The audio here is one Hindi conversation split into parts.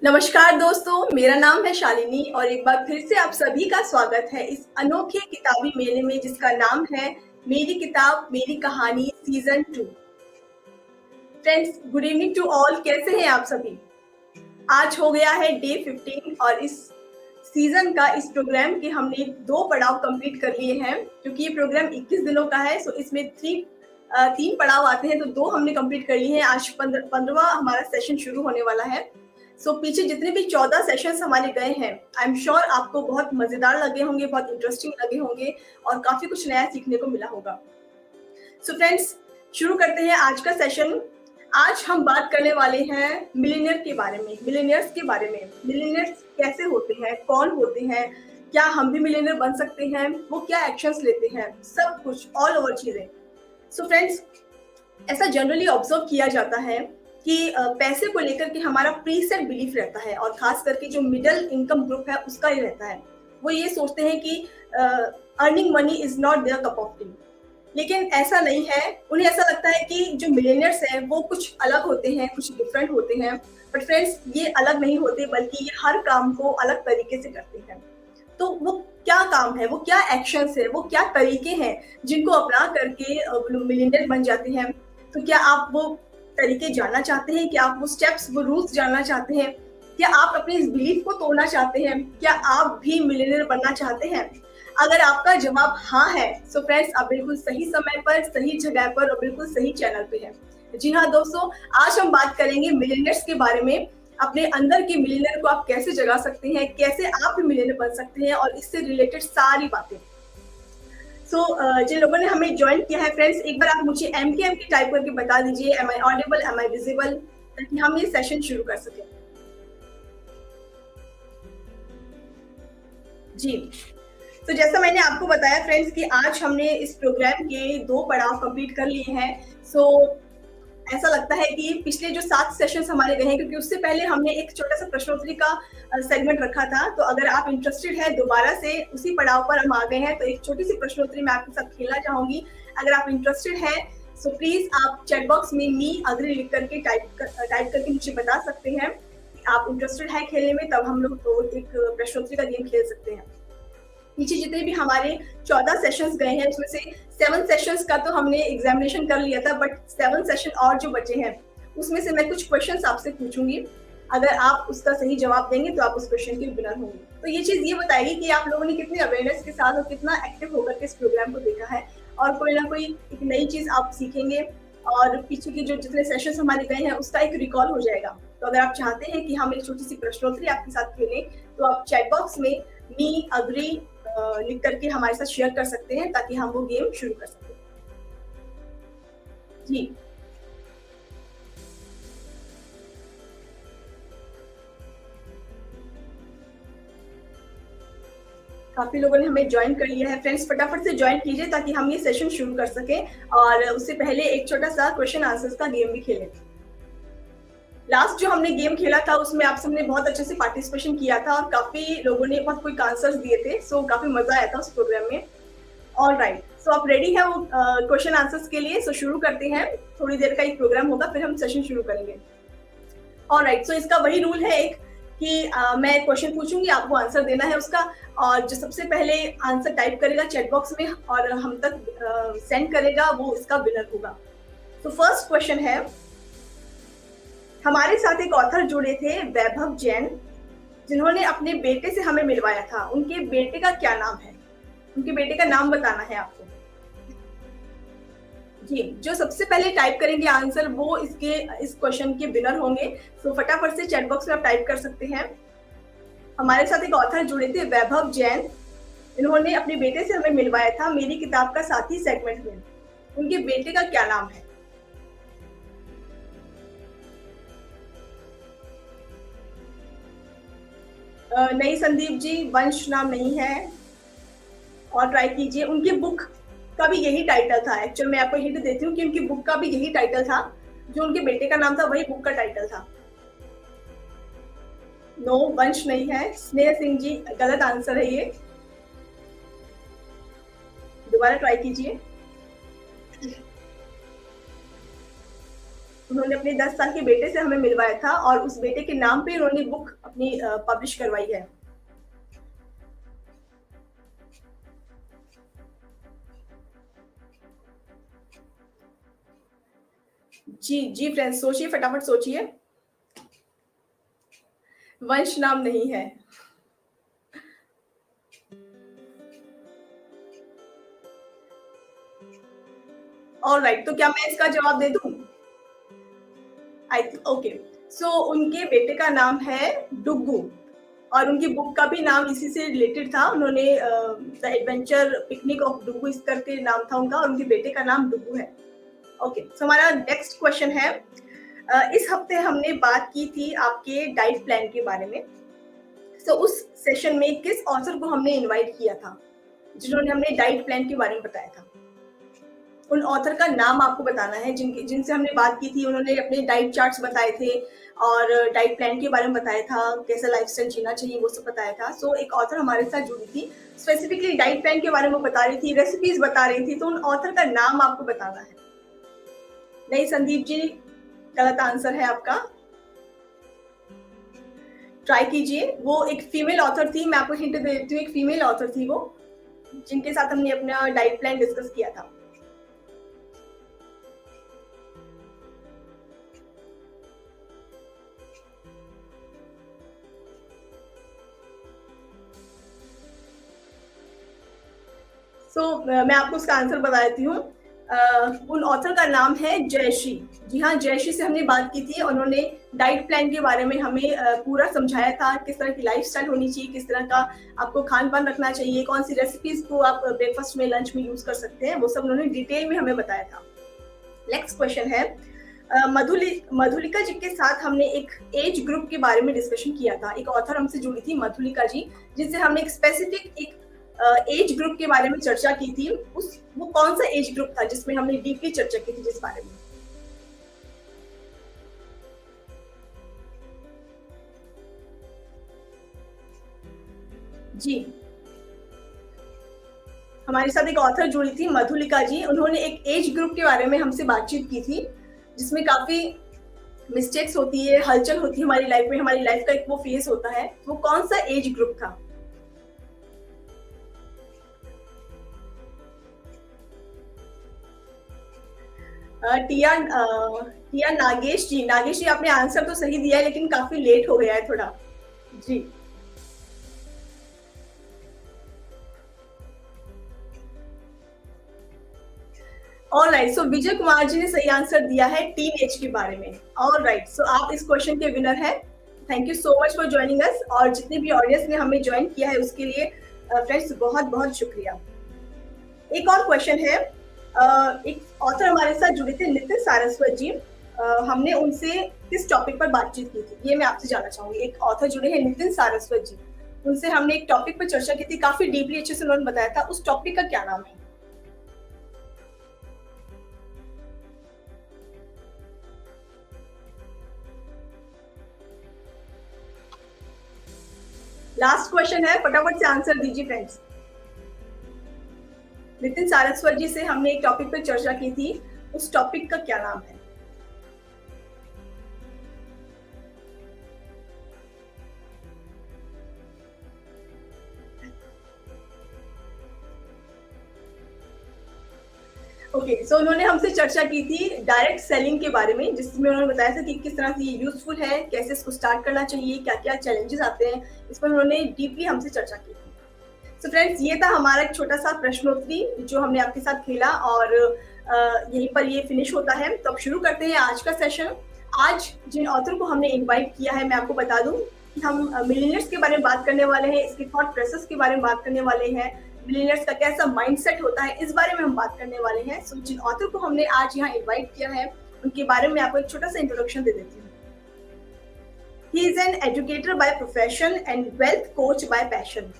नमस्कार दोस्तों, मेरा नाम है शालिनी और एक बार फिर से आप सभी का स्वागत है इस अनोखे किताबी मेले में जिसका नाम है मेरी किताब मेरी कहानी season 2। Friends, good evening to all. कैसे हैं आप सभी? आज हो गया है डे 15 और इस सीजन का इस प्रोग्राम के हमने 2 पड़ाव कंप्लीट कर लिए हैं क्योंकि ये प्रोग्राम 21 दिनों का है। सो इसमें 3 पड़ाव आते हैं, तो 2 हमने कंप्लीट कर लिए हैं। आज 15वां हमारा सेशन शुरू होने वाला है। पीछे जितने भी 14 सेशंस हमारे गए हैं, आई एम श्योर आपको बहुत मजेदार लगे होंगे, बहुत इंटरेस्टिंग लगे होंगे और काफी कुछ नया सीखने को मिला होगा। फ्रेंड्स, शुरू करते हैं आज का सेशन। आज हम बात करने वाले हैं मिलियनियर के बारे में, मिलियनियर्स के बारे में। मिलियनियर्स कैसे होते हैं, कौन होते हैं, क्या हम भी मिलियनियर बन सकते हैं, वो क्या एक्शंस लेते हैं, सब कुछ ऑल ओवर चीजें। फ्रेंड्स, ऐसा जनरली ऑब्जर्व किया जाता है कि पैसे को लेकर के हमारा प्रीसेट बिलीफ रहता है और खास करके जो मिडिल इनकम ग्रुप है उसका ही रहता है। वो ये सोचते हैं कि earning money is not their cup of tea, लेकिन ऐसा नहीं है। उन्हें ऐसा लगता है कि जो मिलियनियर्स हैं वो कुछ अलग होते हैं, कुछ डिफरेंट होते हैं। बट फ्रेंड्स, ये अलग नहीं होते, बल्कि ये हर काम को अलग तरीके से करते हैं। तो वो क्या काम है, वो क्या एक्शंस है, वो क्या तरीके हैं जिनको अपना करके मिलियनियर बन जाते हैं। तो क्या आप वो तरीके जानना चाहते हैं? क्या आप वो स्टेप्स, वो रूल्स जानना चाहते हैं? क्या आप अपने इस बिलीफ को तोड़ना चाहते हैं? क्या आप भी मिलियनियर बनना चाहते हैं? अगर आपका जवाब हाँ है, सो फ्रेंड्स, आप बिल्कुल सही समय पर, सही जगह पर और बिल्कुल सही चैनल पे हैं। जी हाँ दोस्तों, आज हम बात करेंगे मिलियनियर्स के बारे में। अपने अंदर के मिलियनियर को आप कैसे जगा सकते हैं, कैसे आप भी मिलियनियर बन सकते हैं और इससे रिलेटेड सारी बातें। जिन लोगों ने हमें ज्वाइन किया है फ्रेंड्स, एक बार आप मुझे एम की टाइप करके बता दीजिए, am I audible, am I visible, ताकि हम ये सेशन शुरू कर सकें। जी, तो जैसा मैंने आपको बताया फ्रेंड्स कि आज हमने इस प्रोग्राम के 2 पड़ाव कंप्लीट कर लिए हैं। ऐसा लगता है कि पिछले जो 7 सेशंस हमारे गए हैं, क्योंकि उससे पहले हमने एक छोटा सा प्रश्नोत्तरी का सेगमेंट रखा था। तो अगर आप इंटरेस्टेड है, दोबारा से उसी पड़ाव पर हम आ गए हैं, तो एक छोटी सी प्रश्नोत्तरी मैं आपके साथ खेलना चाहूंगी। अगर आप इंटरेस्टेड है सो प्लीज आप चैट बॉक्स में मी अग्री लिख करके टाइप करके मुझे बता सकते हैं कि आप इंटरेस्टेड है खेलने में। तब हम लोग तो एक प्रश्नोत्तरी का गेम खेल सकते हैं। पीछे जितने भी हमारे 14 सेशंस गए हैं, उसमें से 7 सेशंस का तो हमने एग्जामिनेशन कर लिया था, बट 7 सेशन और जो बचे हैं उसमें से मैं कुछ क्वेश्चंस आपसे पूछूंगी। अगर आप उसका सही जवाब देंगे तो आप उस क्वेश्चन के विनर होंगे। तो ये चीज ये बताएगी कि आप लोगों ने कितनी अवेयरनेस के साथ और कितना एक्टिव होकर के इस प्रोग्राम को देखा है, और कोई ना कोई एक नई चीज आप सीखेंगे और पीछे के जो जितने सेशंस हमारे गए हैं उसका एक रिकॉल हो जाएगा। तो अगर आप चाहते हैं कि हम एक छोटी सी प्रश्नोत्तरी आपके साथ खेलें, तो आप चैट बॉक्स में मी अग्री लिख करके हमारे साथ शेयर कर सकते हैं, ताकि हम वो गेम शुरू कर सकें। जी, काफी लोगों ने हमें ज्वाइन कर लिया है फ्रेंड्स। फटाफट से ज्वाइन कीजिए ताकि हम ये सेशन शुरू कर सकें, और उससे पहले एक छोटा सा क्वेश्चन आंसर्स का गेम भी खेलें। लास्ट जो हमने गेम खेला था उसमें आप सबने बहुत अच्छे से पार्टिसिपेशन किया था और काफी लोगों ने बहुत क्विक आंसर्स दिए थे। काफी मजा आया था उस प्रोग्राम में। ऑल राइट, आप रेडी हैं वो क्वेश्चन आंसर्स के लिए? शुरू करते हैं। थोड़ी देर का एक प्रोग्राम होगा, फिर हम सेशन शुरू करेंगे। ऑल राइट, इसका वही रूल है एक कि मैं क्वेश्चन पूछूंगी, आपको आंसर देना है उसका, और जो सबसे पहले आंसर टाइप करेगा चैट बॉक्स में और हम तक सेंड करेगा, वो इसका विनर होगा। फर्स्ट क्वेश्चन है, हमारे साथ एक ऑथर जुड़े थे वैभव जैन, जिन्होंने अपने बेटे से हमें मिलवाया था। उनके बेटे का क्या नाम है? उनके बेटे का नाम बताना है आपको। जी, जो सबसे पहले टाइप करेंगे आंसर, वो इस क्वेश्चन के विनर होंगे। फटाफट से चैट बॉक्स में आप टाइप कर सकते हैं। हमारे साथ एक ऑथर जुड़े थे वैभव जैन, इन्होंने अपने बेटे से हमें मिलवाया था मेरी किताब का साथी सेगमेंट में। उनके बेटे का क्या नाम है? नहीं संदीप जी, वंश नाम नहीं है। और ट्राई कीजिए। उनकी बुक का भी यही टाइटल था। एक्चुअल मैं आपको हिंट देती हूँ कि उनकी बुक का भी यही टाइटल था। जो उनके बेटे का नाम था वही बुक का टाइटल था। नो, वंश नहीं है। स्नेह सिंह जी, गलत आंसर है ये। दोबारा ट्राई कीजिए। उन्होंने अपने 10 साल के बेटे से हमें मिलवाया था और उस बेटे के नाम पे उन्होंने बुक अपनी पब्लिश करवाई है। जी, जी फ्रेंड्स, सोचिए, फटाफट सोचिए। वंश नाम नहीं है। ऑलराइट, तो क्या मैं इसका जवाब दे दूँ? ओके। सो उनके बेटे का नाम है डुग्गू और उनकी बुक का भी नाम इसी से रिलेटेड था। उन्होंने the adventure picnic of Duggu इस करके नाम था उनका और उनके बेटे का नाम डुग्गू है। ओके, सो हमारा नेक्स्ट क्वेश्चन है, इस हफ्ते हमने बात की थी आपके डाइट प्लान के बारे में। सो उस सेशन में किस ऑथर को हमने इनवाइट किया था जिन्होंने हमें डाइट प्लान के बारे में बताया था? उन ऑथर का नाम आपको बताना है जिनसे हमने बात की थी। उन्होंने अपने डाइट चार्ट्स बताए थे और डाइट प्लान के बारे में बताया था, कैसा लाइफस्टाइल जीना चाहिए वो सब बताया था। सो एक ऑथर हमारे साथ जुड़ी थी, स्पेसिफिकली डाइट प्लान के बारे में बता रही थी, रेसिपीज बता रही थी। तो उन ऑथर का नाम आपको बताना है। नहीं संदीप जी, गलत आंसर है आपका। ट्राई कीजिए। वो एक फीमेल ऑथर थी, मैं आपको हिंट दे देती हूँ, एक फीमेल ऑथर थी वो, जिनके साथ हमने अपना डाइट प्लान डिस्कस किया था। मैं आपको उसका आंसर बता देती हूँ। उन ऑथर का नाम है जयश्री। जी हाँ, जयश्री से हमने बात की थी। उन्होंने डाइट प्लान के बारे में हमें पूरा समझाया था, किस तरह की लाइफस्टाइल होनी चाहिए, किस तरह का आपको खान पान रखना चाहिए, कौन सी रेसिपीज को आप ब्रेकफास्ट में, लंच में यूज कर सकते हैं, वो सब उन्होंने डिटेल में हमें बताया था। नेक्स्ट क्वेश्चन है, मधुलिका जी के साथ हमने एक एज ग्रुप के बारे में डिस्कशन किया था। एक ऑथर हमसे जुड़ी थी मधुलिका जी, जिनसे हमने एक स्पेसिफिक एक एज ग्रुप के बारे में चर्चा की थी। वो कौन सा एज ग्रुप था जिसमें हमने डीपली चर्चा की थी जिस बारे में? जी, हमारे साथ एक ऑथर जुड़ी थी मधुलिका जी। उन्होंने एक एज ग्रुप के बारे में हमसे बातचीत की थी, जिसमें काफी मिस्टेक्स होती है, हलचल होती है हमारी लाइफ में, हमारी लाइफ का एक वो फेज होता है। वो कौन सा एज ग्रुप था? टिया नागेश जी आपने आंसर तो सही दिया है, लेकिन काफी लेट हो गया है थोड़ा। जी, ऑलराइट। सो विजय कुमार जी ने सही आंसर दिया है टीन एज के बारे में। ऑलराइट, सो आप इस क्वेश्चन के विनर हैं। Thank you so much for joining us, और जितने भी ऑडियंस ने हमें ज्वाइन किया है उसके लिए फ्रेंड्स बहुत बहुत शुक्रिया। एक और क्वेश्चन है, एक ऑथर हमारे साथ जुड़े थे नितिन सारस्वत जी। हमने उनसे किस टॉपिक पर बातचीत की थी, ये मैं आपसे जानना चाहूंगी। एक ऑथर जुड़े हैं नितिन सारस्वत जी, उनसे हमने एक टॉपिक पर चर्चा की थी, काफी डीपली अच्छे से उन्होंने बताया था। उस टॉपिक का क्या नाम है? लास्ट क्वेश्चन है, फटाफट से आंसर दीजिए फ्रेंड्स। नितिन सारस्वत जी से हमने एक टॉपिक पर चर्चा की थी, उस टॉपिक का क्या नाम है? ओके, सो उन्होंने हमसे चर्चा की थी डायरेक्ट सेलिंग के बारे में, जिसमें उन्होंने बताया था कि किस तरह से ये यूजफुल है, कैसे इसको स्टार्ट करना चाहिए, क्या क्या चैलेंजेस आते हैं, इस पर उन्होंने डीपली हमसे चर्चा की थी। सो फ्रेंड्स, ये था हमारा एक छोटा सा प्रश्नोत्तरी जो हमने आपके साथ खेला, और यहीं पर ये फिनिश होता है। तो अब शुरू करते हैं आज का सेशन। आज जिन ऑथर को हमने इन्वाइट किया है, मैं आपको बता दूं कि हम मिलियनियर्स के बारे में बात करने वाले हैं, इसके थॉट प्रोसेस के बारे में बात करने वाले हैं, मिलियनियर्स का कैसा माइंडसेट होता है, इस बारे में हम बात करने वाले हैं। सो जिन ऑथर को हमने आज यहाँ इन्वाइट किया है, उनके बारे में आपको एक छोटा सा इंट्रोडक्शन दे देती हूँ। He is an educator by profession and wealth coach by passion.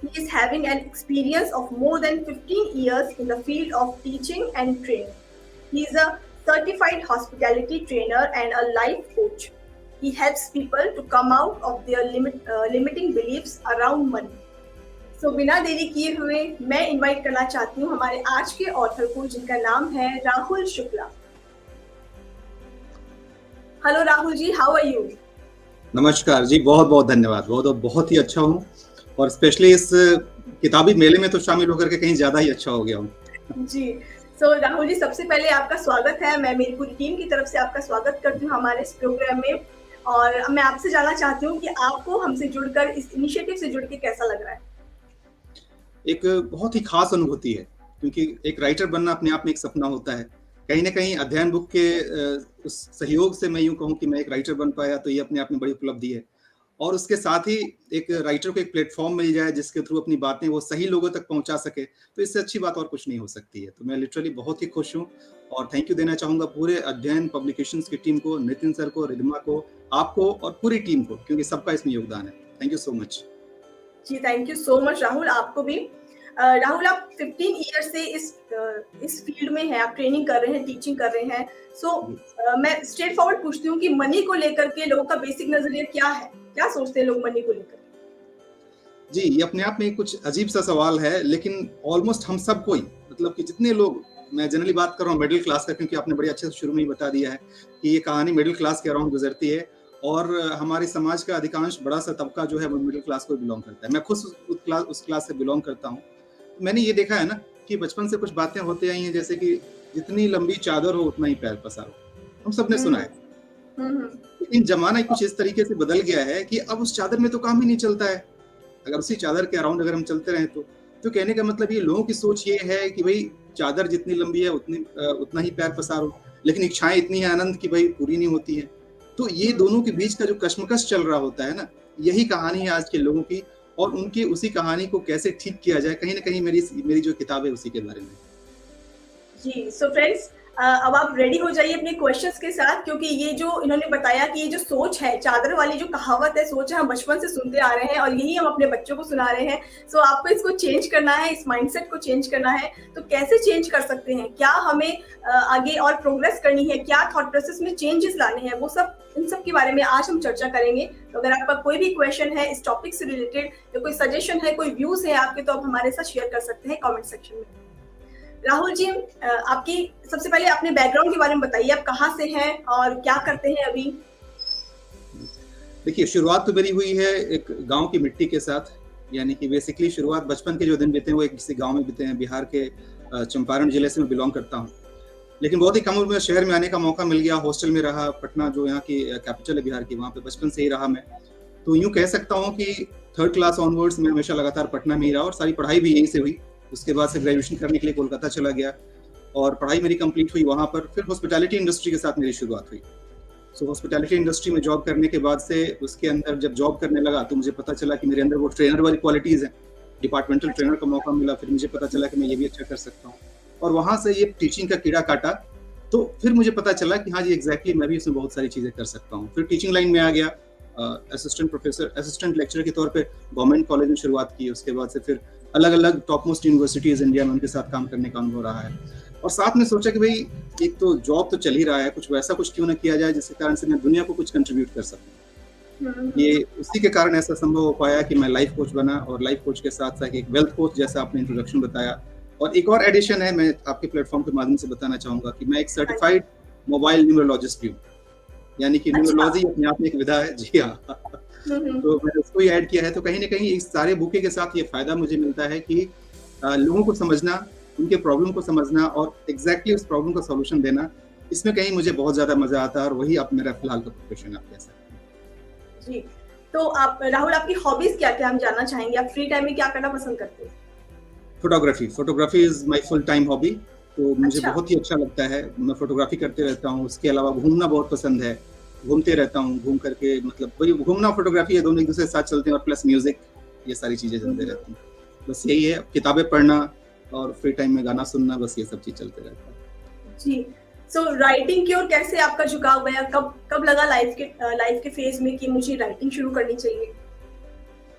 He is having an experience of more than 15 years in the field of teaching and training. He is a certified hospitality trainer and a life coach. He helps people to come out of their limiting beliefs around money. So बिना देरी किए हुए मैं इनवाइट करना चाहती हूँ हमारे आज के ऑथर को, जिनका नाम है Rahul Shukla. Hello Rahul ji, how are you? नमस्कार जी, बहुत-बहुत धन्यवाद। बहुत ही अच्छा हूँ और स्पेशली इस किताबी मेले में तो शामिल होकर के कहीं ज़्यादा ही अच्छा हो गया हूँ। जी। राहुल जी, सबसे पहले आपका स्वागत है। मैं मेरी पूरी टीम की तरफ से आपका स्वागत करती हूँ हमारे इस प्रोग्राम में और मैं आपसे जानना चाहती हूँ कि आपको हमसे जुड़कर इस इनिशिएटिव से जुड़ के कैसा लग रहा है? एक बहुत ही ख़ास अनुभूति है, क्योंकि एक राइटर बनना अपने आप में एक सपना होता है। कहीं न कहीं अध्ययन बुक के उस सहयोग से मैं यूँ कहूँ कि मैं एक राइटर बन पाया, तो ये अपने आप में बड़ी उपलब्धि है। और उसके साथ ही एक राइटर को एक प्लेटफ़ॉर्म मिल जाए जिसके थ्रू अपनी बातें वो सही लोगों तक पहुँचा सके, तो इससे अच्छी बात और कुछ नहीं हो सकती है। तो मैं लिटरली बहुत ही खुश हूँ और थैंक यू देना चाहूँगा पूरे अध्ययन पब्लिकेशंस की टीम को, नितिन सर को, रिद्धिमा को, आपको और पूरी टीम को, क्योंकि सबका इसमें योगदान है। Thank you so much. जी, thank you so much Rahul, आपको भी। राहुल, आप 15 ईयर से इस फील्ड में हैं, आप ट्रेनिंग कर रहे हैं, टीचिंग कर रहे हैं। मैं स्ट्रेट फॉरवर्ड पूछती हूँ कि मनी को लेकर के लोगों का बेसिक नज़रिया क्या है? क्या सोचते हैं लोग मनी को लेकर? जी, ये अपने आप में कुछ अजीब-सा सवाल है, लेकिन ऑलमोस्ट हम सबको ही मतलब कि जितने लोग, मैं जनरली बात कर रहा हूँ मिडल क्लास का, क्योंकि आपने बड़े अच्छे से शुरू में ही बता दिया है कि ये कहानी मिडल क्लास के अराउंड गुज़रती है और हमारे समाज का अधिकांश बड़ा-सा तबका जो है वो मिडल क्लास को बिलॉन्ग करता है। मैं खुद उस क्लास से बिलॉन्ग करता हूँ। तो मैंने ये देखा है ना कि बचपन से कुछ बातें होती आई हैं, जैसे कि जितनी लंबी चादर हो उतना ही पैर पसारो। हम सबने सुना है। लेकिन ज़माना कुछ इस तरीके से बदल गया है कि अब उस चादर में तो काम ही नहीं चलता है। अगर उसी चादर के अराउंड अगर हम चलते रहें तो कहने का मतलब ये लोगों की सोच ये है कि भाई चादर जितनी लंबी है उतना ही पैर पसारो, लेकिन इच्छाएं इतनी है आनंद की भाई पूरी नहीं होती है। तो ये दोनों के बीच का जो कश्मकश चल रहा होता है ना, यही कहानी है आज के लोगों की और उनकी उसी कहानी को कैसे ठीक किया जाए, कहीं ना कहीं मेरी जो किताब है उसी के बारे में। जी, सो फ्रेंड्स, अब आप रेडी हो जाइए अपने क्वेश्चंस के साथ, क्योंकि ये जो इन्होंने बताया कि ये जो सोच है, चादर वाली जो कहावत है, सोच है, हम बचपन से सुनते आ रहे हैं और यही हम अपने बच्चों को सुना रहे हैं। आपको इसको चेंज करना है, इस माइंडसेट को चेंज करना है। तो कैसे चेंज कर सकते हैं? क्या हमें आगे और प्रोग्रेस करनी है? क्या थॉट प्रोसेस में चेंजेस लाने हैं? वो सब, इन सब के बारे में आज हम चर्चा करेंगे। तो अगर आपका कोई भी क्वेश्चन है इस टॉपिक से रिलेटेड या कोई सजेशन है, कोई व्यूज है आपके, तो आप हमारे साथ शेयर कर सकते हैं कमेंट सेक्शन में। राहुल जी, आपकी सबसे पहले अपने बैकग्राउंड के बारे में बताइए, आप कहाँ से हैं और क्या करते हैं अभी? देखिए, शुरुआत तो मेरी हुई है एक गांव की मिट्टी के साथ, यानी कि बेसिकली शुरुआत बचपन के जो दिन बीते हैं वो एक किसी गांव में बीते हैं। बिहार के चंपारण जिले से मैं बिलोंग करता हूँ, लेकिन बहुत ही कम उम्र में शहर में आने का मौका मिल गया। हॉस्टल में रहा, पटना जो यहाँ की कैपिटल है बिहार की, वहाँ पे बचपन से ही रहा मैं। तो यूँ कह सकता हूँ कि थर्ड क्लास ऑनवर्ड्स में हमेशा लगातार पटना में ही रहा और सारी पढ़ाई भी यहीं से हुई। उसके बाद से ग्रेजुएशन करने के लिए कोलकाता चला गया और पढ़ाई मेरी कंप्लीट हुई वहाँ पर। फिर हॉस्पिटैलिटी इंडस्ट्री के साथ मेरी शुरुआत हुई। हॉस्पिटैलिटी इंडस्ट्री में जॉब करने के बाद से उसके अंदर जब जॉब करने लगा तो मुझे पता चला कि मेरे अंदर वो ट्रेनर वाली क्वालिटीज़ हैं। डिपार्टमेंटल ट्रेनर का मौका मिला, फिर मुझे पता चला कि मैं ये भी अच्छा कर सकता हूँ और वहाँ से ये टीचिंग का कीड़ा काटा। तो फिर मुझे पता चला कि हाँ जी, एग्जैक्टली मैं भी इसमें बहुत सारी चीज़ें कर सकता हूँ। फिर टीचिंग लाइन में आ गया, असिस्टेंट लेक्चरर के तौर पे गवर्नमेंट कॉलेज में शुरुआत की। उसके बाद से फिर अलग अलग टॉप मोस्ट यूनिवर्सिटीज़ इंडिया में उनके साथ काम करने का अनुभव रहा है और साथ में सोचा कि भाई एक तो जॉब तो चल ही रहा है, कुछ वैसा कुछ क्यों ना किया जाए जिसके कारण से मैं दुनिया को कुछ कंट्रीब्यूट कर सकूं। ये उसी के कारण ऐसा संभव हो पाया कि मैं लाइफ कोच बना और लाइफ कोच के साथ साथ एक वेल्थ कोच, जैसा आपने इंट्रोडक्शन बताया। और एक और एडिशन है, मैं आपके प्लेटफॉर्म के माध्यम से बताना चाहूंगा कि मैं एक सर्टिफाइड मोबाइल न्यूरोलॉजिस्ट भी हूँ, यानी कि न्यूरोलॉजी अपने आप में एक विधा है। जी हाँ, तो मैंने उसको ही ऐड किया है। तो कहीं ना कहीं इस सारे बुके के साथ ये फायदा मुझे मिलता है कि लोगों को समझना, उनके प्रॉब्लम को समझना और एग्जैक्टली उस प्रॉब्लम का सॉल्यूशन देना, इसमें कहीं मुझे बहुत ज्यादा मजा आता है और वही आप मेरा फिलहाल का प्रोफेशन आप कह सकते हैं। जी, तो आप राहुल, आपकी हॉबीज क्या क्या हम जानना चाहेंगे? आप फ्री टाइम में क्या करना पसंद करते हैं? Photography is my full time hobby. तो मुझे बहुत ही अच्छा लगता है, मैं फोटोग्राफी करते रहता हूँ। उसके अलावा घूमना बहुत पसंद है, घूमते रहता हूँ। घूम करके मतलब वही घूमना फोटोग्राफी है, दोनों एक दूसरे के साथ चलते हैं और प्लस म्यूजिक, ये सारी चीजें चलते रहती हैं। बस यही है, किताबें पढ़ना और फ्री टाइम में गाना सुनना, बस ये सब चीज चलते रहता है। जी, राइटिंग की ओर कैसे आपका झुकाव गया? कब लगा लाइफ के फेज में कि मुझे राइटिंग शुरू करनी चाहिए?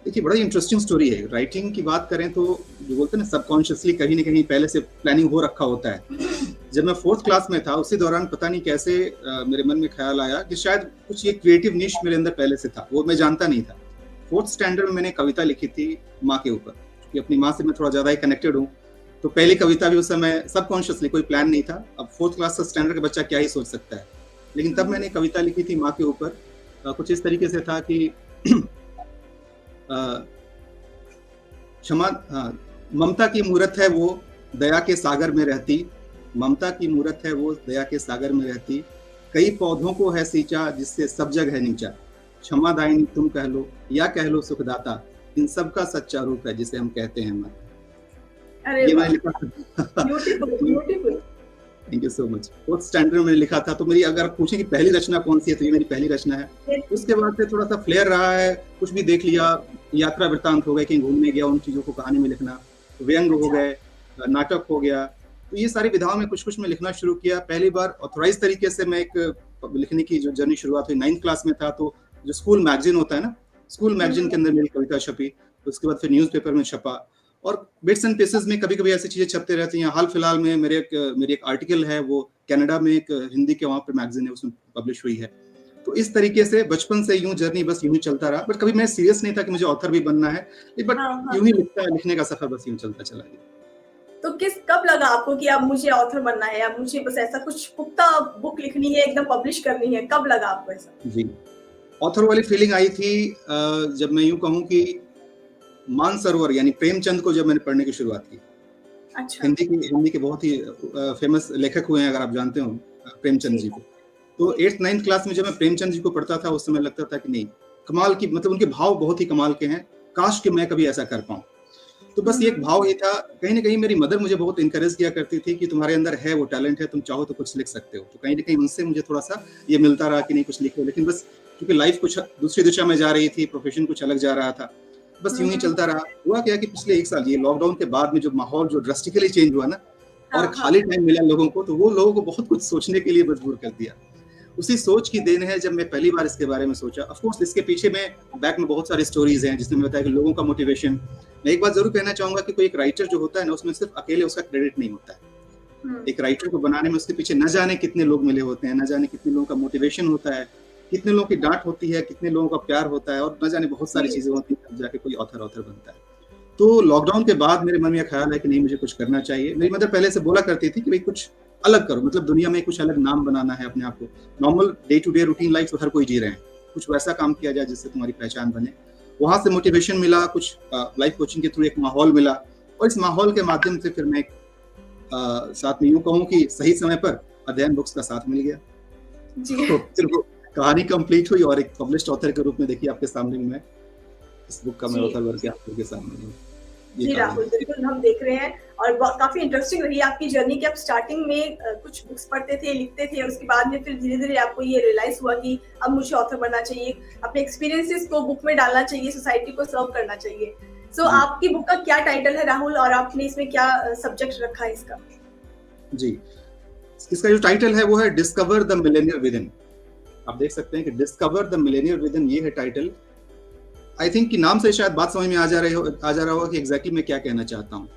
देखिए, बड़ा इंटरेस्टिंग स्टोरी है। राइटिंग की बात करें तो जो बोलते हैं ना, सबकॉन्शियसली कहीं ना कहीं पहले से प्लानिंग हो रखा होता है। जब मैं 4th क्लास में था, उसी दौरान पता नहीं कैसे मेरे मन में ख्याल आया कि शायद कुछ ये क्रिएटिव निश मेरे अंदर पहले से था, वो मैं जानता नहीं था। 4th स्टैंडर्ड में मैंने कविता लिखी थी माँ के ऊपर, क्योंकि अपनी माँ से मैं थोड़ा ज्यादा ही कनेक्टेड हूँ। तो पहली कविता भी उस समय सबकॉन्शियसली, कोई प्लान नहीं था। अब 4th क्लास का स्टैंडर्ड का बच्चा क्या ही सोच सकता है, लेकिन तब मैंने कविता लिखी थी माँ के ऊपर। कुछ इस तरीके से था कि ममता की मूरत है वो दया के सागर में रहती, ममता की मूरत है वो दया के सागर में रहती, कई पौधों को है सींचा जिससे सब जग है नीचा, क्षमा दायिनी तुम कह लो या कह लो सुखदाता, इन सब का सच्चा रूप है जिसे हम कहते हैं माता। अरे ये वाह, मैंने लिखा था। Beautiful beautiful. Thank you so much. Fourth standard में मैंने लिखा था। तो मेरी अगर पूछे कि पहली रचना कौन सी है, तो ये मेरी पहली रचना है। उसके बाद से थोड़ा सा फ्लेयर रहा है, कुछ भी देख लिया, यात्रा वृत्तांत हो गए, कहीं घूमने गया, उन चीजों को कहानी में लिखना, व्यंग हो गए, नाटक हो गया, तो ये सारी विधाओं में कुछ कुछ मैं लिखना शुरू किया। पहली बार ऑथोराइज तरीके से मैं एक लिखने की जो जर्नी शुरुआत हुई 9th क्लास में था, तो जो स्कूल मैगजीन होता है ना, स्कूल मैगजीन के अंदर मेरी कविता छपी। उसके बाद फिर न्यूज़पेपर में छपा, और बिट्स एंड पीसेस में कभी कभी ऐसी चीजें छपते रहती हैं। हाल फिलहाल में मेरी एक आर्टिकल है, वो कनाडा में एक हिंदी के वहाँ पर मैगजीन है, उसमें पब्लिश हुई है। तो इस तरीके से बचपन से यूं जर्नी बस यूं ही चलता रहा। बट कभी मैं सीरियस नहीं था कि मुझे ऑथर भी बनना है, बट यूं ही लिखने का सफर बस यूं चलता चला गया। तो कब लगा आपको कि अब मुझे ऑथर बनना है, अब मुझे बस ऐसा कुछ पुख्ता बुक लिखनी है, एकदम पब्लिश करनी है, कब लगा आपको ऐसा? जी, ऑथर वाली फीलिंग आई थी जब मैं यूं कहूं कि मानसरोवर यानी प्रेमचंद को जब मैंने पढ़ने की शुरुआत की। अच्छा। हिंदी के बहुत ही फेमस लेखक हुए हैं, अगर आप जानते हो प्रेमचंद जी को। तो 8th 9th क्लास में जब मैं प्रेमचंद जी को पढ़ता था, उस समय लगता था कि नहीं, कमाल की, मतलब उनके भाव बहुत ही कमाल के हैं, काश कि मैं कभी ऐसा कर पाऊं। तो बस ये एक भाव ही था। कहीं ना कहीं मेरी मदर मुझे बहुत इंकरेज किया करती थी कि तुम्हारे अंदर है वो टैलेंट है, तुम चाहो तो कुछ लिख सकते हो। तो कहीं ना कहीं उनसे मुझे थोड़ा सा ये मिलता रहा कि नहीं कुछ लिखो। लेकिन बस क्योंकि लाइफ कुछ दूसरी दिशा में जा रही थी, प्रोफेशन कुछ अलग जा रहा था, बस यूं ही चलता रहा। हुआ क्या कि पिछले 1 साल, ये लॉकडाउन के बाद में जो माहौल जो ड्रास्टिकली चेंज हुआ ना, और खाली टाइम मिला लोगों को, तो वो लोगों को बहुत कुछ सोचने के लिए मजबूर कर दिया। उसी सोच की देन है जब मैं पहली बार इसके बारे में सोचा। ऑफ कोर्स इसके पीछे में बैक में बहुत सारी स्टोरीज हैं, जिसमें मैं बताया कि लोगों का मोटिवेशन। मैं एक बात जरूर कहना चाहूंगा कि कोई एक राइटर जो होता है ना, उसमें सिर्फ अकेले उसका क्रेडिट नहीं होता है। एक राइटर को बनाने में उसके पीछे न जाने कितने लोग मिले होते हैं, न जाने कितने लोगों का मोटिवेशन होता है, कितने लोगों की डांट होती है, कितने लोगों का प्यार होता है, और न जाने बहुत सारी चीजें होती है, तब जाके कोई ऑथर बनता है। तो लॉकडाउन के बाद मेरे मन में ख्याल है कि नहीं, मुझे कुछ करना चाहिए। मेरी मदर पहले से बोला करती थी कि भाई कुछ अलग करो, मतलब दुनिया में कुछ अलग नाम बनाना है अपने आप को। Normal day to day routine life तो हर कोई जी रहे हैं, कुछ वैसा काम किया जाए जिससे तुम्हारी पहचान बने। वहां से मोटिवेशन मिला, कुछ लाइफ कोचिंग के थ्रू एक माहौल मिला, और इस माहौल के माध्यम से फिर मैं साथ में यूं कहूं कि सही समय पर अध्ययन बुक्स का साथ मिल गया। तो फिर वो कहानी कंप्लीट हुई, और एक पब्लिश्ड ऑथर के रूप में देखिए आपके सामने मैं इस बुक का मैं ऑथर बन के आपके सामने हूं। जी राहुल, बिल्कुल हम देख रहे हैं, और काफी इंटरेस्टिंग रही आपकी जर्नी कि आप स्टार्टिंग में कुछ बुक्स पढ़ते थे, लिखते थे, उसके बाद में फिर धीरे धीरे आपको ये रियलाइज हुआ कि अब मुझे ऑथर बनना चाहिए, अपने एक्सपीरियंसेस को बुक में डालना चाहिए, सोसाइटी को सर्व करना चाहिए। सो आपकी बुक का क्या टाइटल है राहुल, और आपने इसमें क्या सब्जेक्ट रखा है इसका? जी, इसका जो टाइटल है वो है discover the Millionaire with in. आप देख सकते हैं कि discover the Millionaire with in, ये है टाइटल। आई थिंक कि नाम से शायद बात समझ में आ जा रहा होगा कि एग्जैक्टली मैं क्या कहना चाहता हूँ।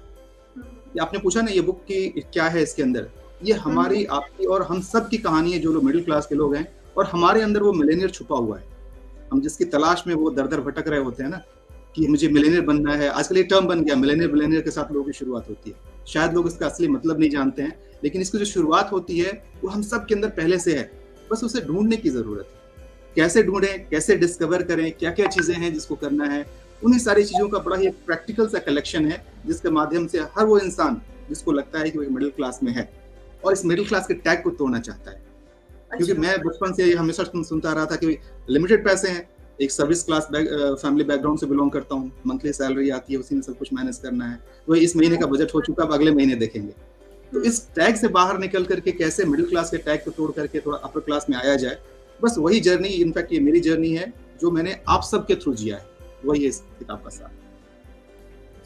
आपने पूछा ना ये बुक की क्या है इसके अंदर, ये हमारी, आपकी और हम सब की कहानी है, जो लोग मिडिल क्लास के लोग हैं, और हमारे अंदर वो मिलेनियर छुपा हुआ है। हम जिसकी तलाश में वो दर दर भटक रहे होते हैं ना, कि मुझे मिलेनियर बनना है। आजकल ये टर्म बन गया मिलेनियर के साथ लोगों की शुरुआत होती है। शायद लोग इसका असली मतलब नहीं जानते हैं, लेकिन इसकी जो शुरुआत होती है वो हम सब के अंदर पहले से है, बस उसे ढूंढने की जरूरत है। कैसे ढूंढें, कैसे डिस्कवर करें, क्या क्या चीजें हैं जिसको करना है, उन्हीं सारी चीजों का बड़ा ही प्रैक्टिकल सा कलेक्शन है, जिसके माध्यम से हर वो इंसान जिसको लगता है कि वो मिडिल क्लास में है और इस मिडिल क्लास के टैग को तोड़ना चाहता है। क्योंकि मैं बचपन से हमेशा सुनता रहा था कि लिमिटेड पैसे हैं, एक सर्विस क्लास फैमिली बैकग्राउंड से बिलोंग करता हूँ, मंथली सैलरी आती है, उसी में सब कुछ मैनेज करना है, वही इस महीने का बजट हो चुका, अब अगले महीने देखेंगे। तो इस टैग से बाहर निकल करके कैसे मिडिल क्लास के टैग को तोड़ करके थोड़ा अपर क्लास में आया जाए, बस वही जर्नी, इनफैक्ट ये मेरी जर्नी है जो मैंने आप सबके थ्रू जिया है, वही है इस किताब का सार।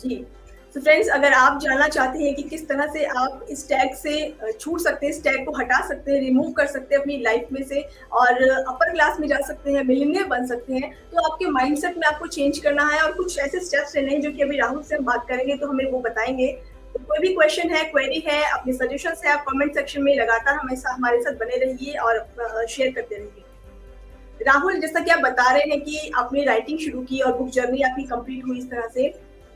जी, तो फ्रेंड्स, अगर आप जानना चाहते हैं कि किस तरह से आप इस टैग से छूट सकते हैं, इस टैग को हटा सकते हैं, रिमूव कर सकते हैं अपनी लाइफ में से, और अपर क्लास में जा सकते हैं, मिलियनेयर बन सकते हैं, तो आपके माइंडसेट में आपको चेंज करना है और कुछ ऐसे स्टेप्स लेने हैं जो कि अभी राहुल से हम बात करेंगे तो हमें वो बताएंगे। तो कोई भी क्वेश्चन है, क्वेरी है, अपने सजेशंस है, आप कमेंट सेक्शन में लगातार हमेशा हमारे साथ बने रहिए और शेयर करते रहिए। राहुल, जैसा कि आप बता रहे हैं कि आपने राइटिंग शुरू की और बुक जर्नी आपकी कंप्लीट हुई इस तरह से,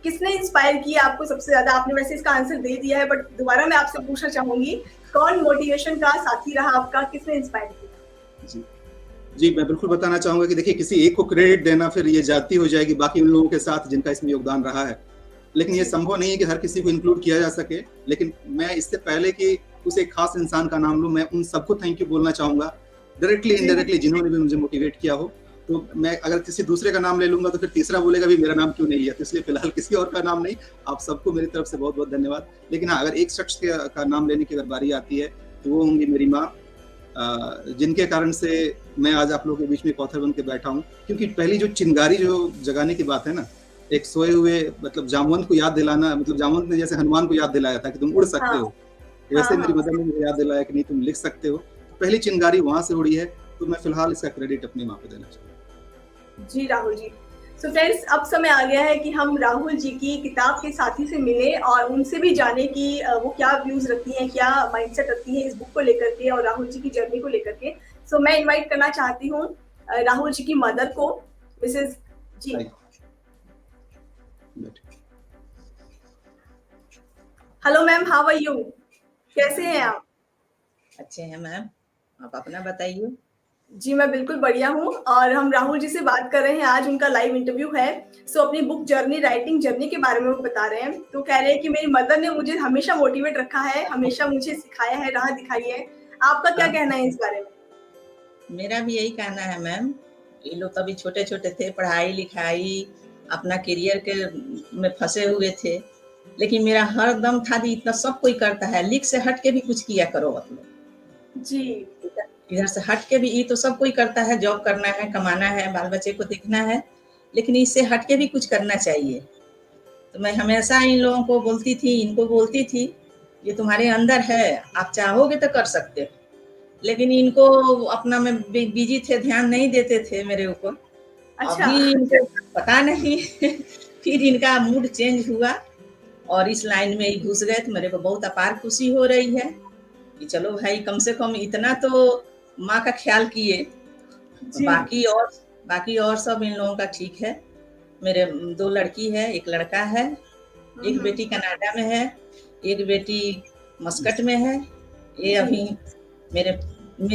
किसने इंस्पायर किया आपको सबसे ज्यादा? आपने वैसे इसका आंसर दे दिया है, बट दोबारा मैं आपसे पूछना चाहूंगी, कौन मोटिवेशन का साथी रहा आपका, किसने इंस्पायर किया? जी। जी, मैं बिल्कुल बताना चाहूँगा कि देखिए किसी एक को क्रेडिट देना फिर ये ज़्यादती हो जाएगी बाकी उन लोगों के साथ जिनका इसमें योगदान रहा है। लेकिन ये जी। संभव नहीं है कि हर किसी को इंक्लूड किया जा सके। लेकिन मैं इससे पहले कि उस एक खास इंसान का नाम लूँ, मैं उन सबको थैंक यू बोलना चाहूँगा, डायरेक्टली, जी, इनडायरेक्टली जिन्होंने भी मुझे मोटिवेट किया हो। तो मैं अगर किसी दूसरे का नाम ले लूँगा तो फिर तीसरा बोलेगा भी मेरा नाम क्यों नहीं लिया? तो इसलिए फिलहाल किसी और का नाम नहीं, आप सबको मेरी तरफ से बहुत-बहुत धन्यवाद। लेकिन हाँ, अगर एक शख्स का नाम लेने की अगर बारी आती है, तो वो होंगी मेरी माँ, जिनके कारण से मैं आज आप लोगों के बीच में एक ऑथर बन के बैठा हूँ। क्योंकि पहली जो चिंगारी जो जगाने की बात है ना, एक सोए हुए मतलब जामवंत को याद दिलाना, मतलब जामवंत ने जैसे हनुमान को याद दिलाया था कि तुम उड़ सकते हाँ, हो, हाँ, वैसे मेरी हाँ। मदर ने मुझे याद दिलाया कि नहीं तुम लिख सकते हो। तो पहली चिंगारी वहाँ से उड़ी है, तो मैं फिलहाल इसका क्रेडिट अपनी माँ को देना चाहूँगा। जी, राहुल जी। सो फ्रेंड्स, अब समय आ गया है कि हम राहुल जी की किताब के साथी से मिलें और उनसे भी जानें कि वो क्या व्यूज़ रखती हैं, क्या माइंडसेट रखती हैं इस बुक को लेकर के और राहुल जी की जर्नी को लेकर के। सो मैं इनवाइट करना चाहती हूँ राहुल जी की मदर को, Mrs ji. Right, right. Hello ma'am, how are you? कैसे हैं आप? अच्छे हैं मैम, आप अपना बताइए। जी, मैं बिल्कुल बढ़िया हूँ और हम राहुल जी से बात कर रहे हैं, आज उनका लाइव इंटरव्यू है। सो अपनी बुक जर्नी, राइटिंग जर्नी के बारे में वो बता रहे हैं। तो कह रहे हैं कि मेरी मदर ने मुझे हमेशा मोटिवेट रखा है, हमेशा मुझे सिखाया है, राह दिखाई है। आपका क्या कहना है इस बारे में? मेरा भी यही कहना है मैम, ये लोग तभी छोटे-छोटे थे, पढ़ाई-लिखाई, अपना करियर के में फँसे हुए थे। लेकिन मेरा हरदम था कि इतना सब कोई करता है, लीक से हट के भी कुछ किया करो आप लोग। जी, इधर से हट के भी ये तो सब कोई करता है, जॉब करना है, कमाना है, बाल-बच्चे को देखना है, लेकिन इससे हट के भी कुछ करना चाहिए। तो मैं हमेशा इन लोगों को बोलती थी, इनको बोलती थी, ये तुम्हारे अंदर है, आप चाहोगे तो कर सकते हो। लेकिन इनको अपना में बिजी थे, ध्यान नहीं देते थे मेरे ऊपर। अच्छा। अभी इनको पता नहीं फिर इनका मूड चेंज हुआ और इस लाइन में ही घुस गए, तो मेरे को बहुत अपार खुशी हो रही है कि चलो भाई कम से कम इतना तो माँ का ख्याल किए। जी, बाकी और सब इन लोगों का ठीक है। मेरे 2 लड़की है, 1 लड़का है, एक बेटी कनाडा में है, एक बेटी मस्कट में है। ये अभी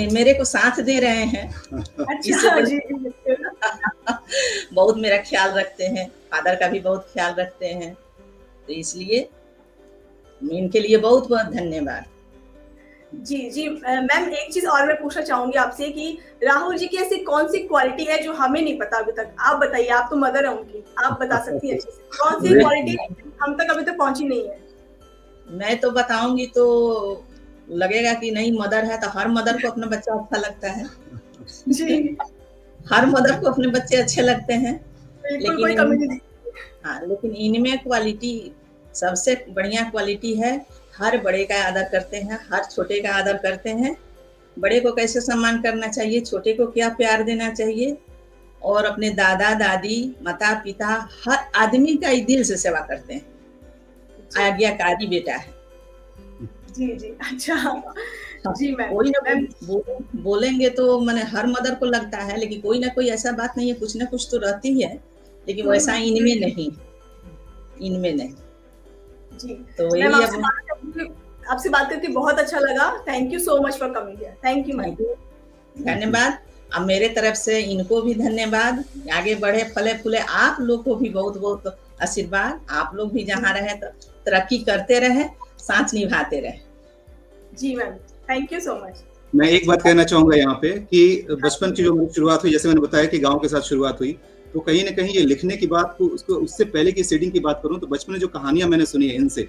मेरे को साथ दे रहे हैं। इससे अच्छा, बड़े जी, बिल्कुल। बहुत मेरा ख्याल रखते हैं, फादर का भी बहुत ख्याल रखते हैं। तो इसलिए इनके लिए बहुत-बहुत धन्यवाद। जी, जी। मैम एक चीज़ और मैं पूछना चाहूँगी आपसे कि राहुल जी की ऐसी कौन-सी क्वालिटी है जो हमें नहीं पता अभी तक? आप बताइए, आप तो मदर हैं उनकी, आप बता सकती हैं अच्छे से। कौन-सी मैं क्वालिटी हम तक अभी तक पहुँची नहीं है? मैं तो बताऊँगी तो लगेगा कि नहीं मदर है तो हर मदर को अपना बच्चा अच्छा लगता है। जी, हर मदर को अपने बच्चे अच्छे लगते हैं। बिल्कुल लेकिन कोई कमी नहीं दिखती। हाँ, लेकिन इनमें क्वालिटी सबसे बढ़िया क्वालिटी है, हर बड़े का आदर करते हैं, हर छोटे का आदर करते हैं। बड़े को कैसे सम्मान करना चाहिए, छोटे को क्या प्यार देना चाहिए और अपने दादा-दादी, माता-पिता हर आदमी का ही दिल से सेवा करते हैं। जी, आज्ञाकारी बेटा है। जी, जी। अच्छा। हाँ, जी मैम, कोई ना मैम कोई बोलेंगे तो माने हर मदर को लगता है, लेकिन कोई ना कोई ऐसा बात नहीं है, कुछ ना कुछ तो रहती है, लेकिन वैसा इनमें नहीं, इनमें नहीं। जी। तो मैम वही अब आपसे बात करके बहुत अच्छा लगा। Thank you so much for coming here. Thank you ma'am. Thank you, धन्यवाद। अब मेरे तरफ से इनको भी धन्यवाद। आगे बढ़े, फले-फूले, आप लोग को भी बहुत-बहुत आशीर्वाद। आप लोग भी जहाँ रहे तो तरक्की करते रहें, साथ निभाते रहें। जी ma'am, thank you so much. मैं एक बात कहना चाहूँगा यहाँ पे कि बचपन की जो मेरी शुरुआत हुई, जैसे मैंने बताया कि गाँव के साथ शुरुआत हुई, तो कहीं न कहीं ये लिखने की बात को उसको उससे पहले की सीडिंग की बात करूँ तो बचपन में जो कहानियाँ मैंने सुनी है इनसे,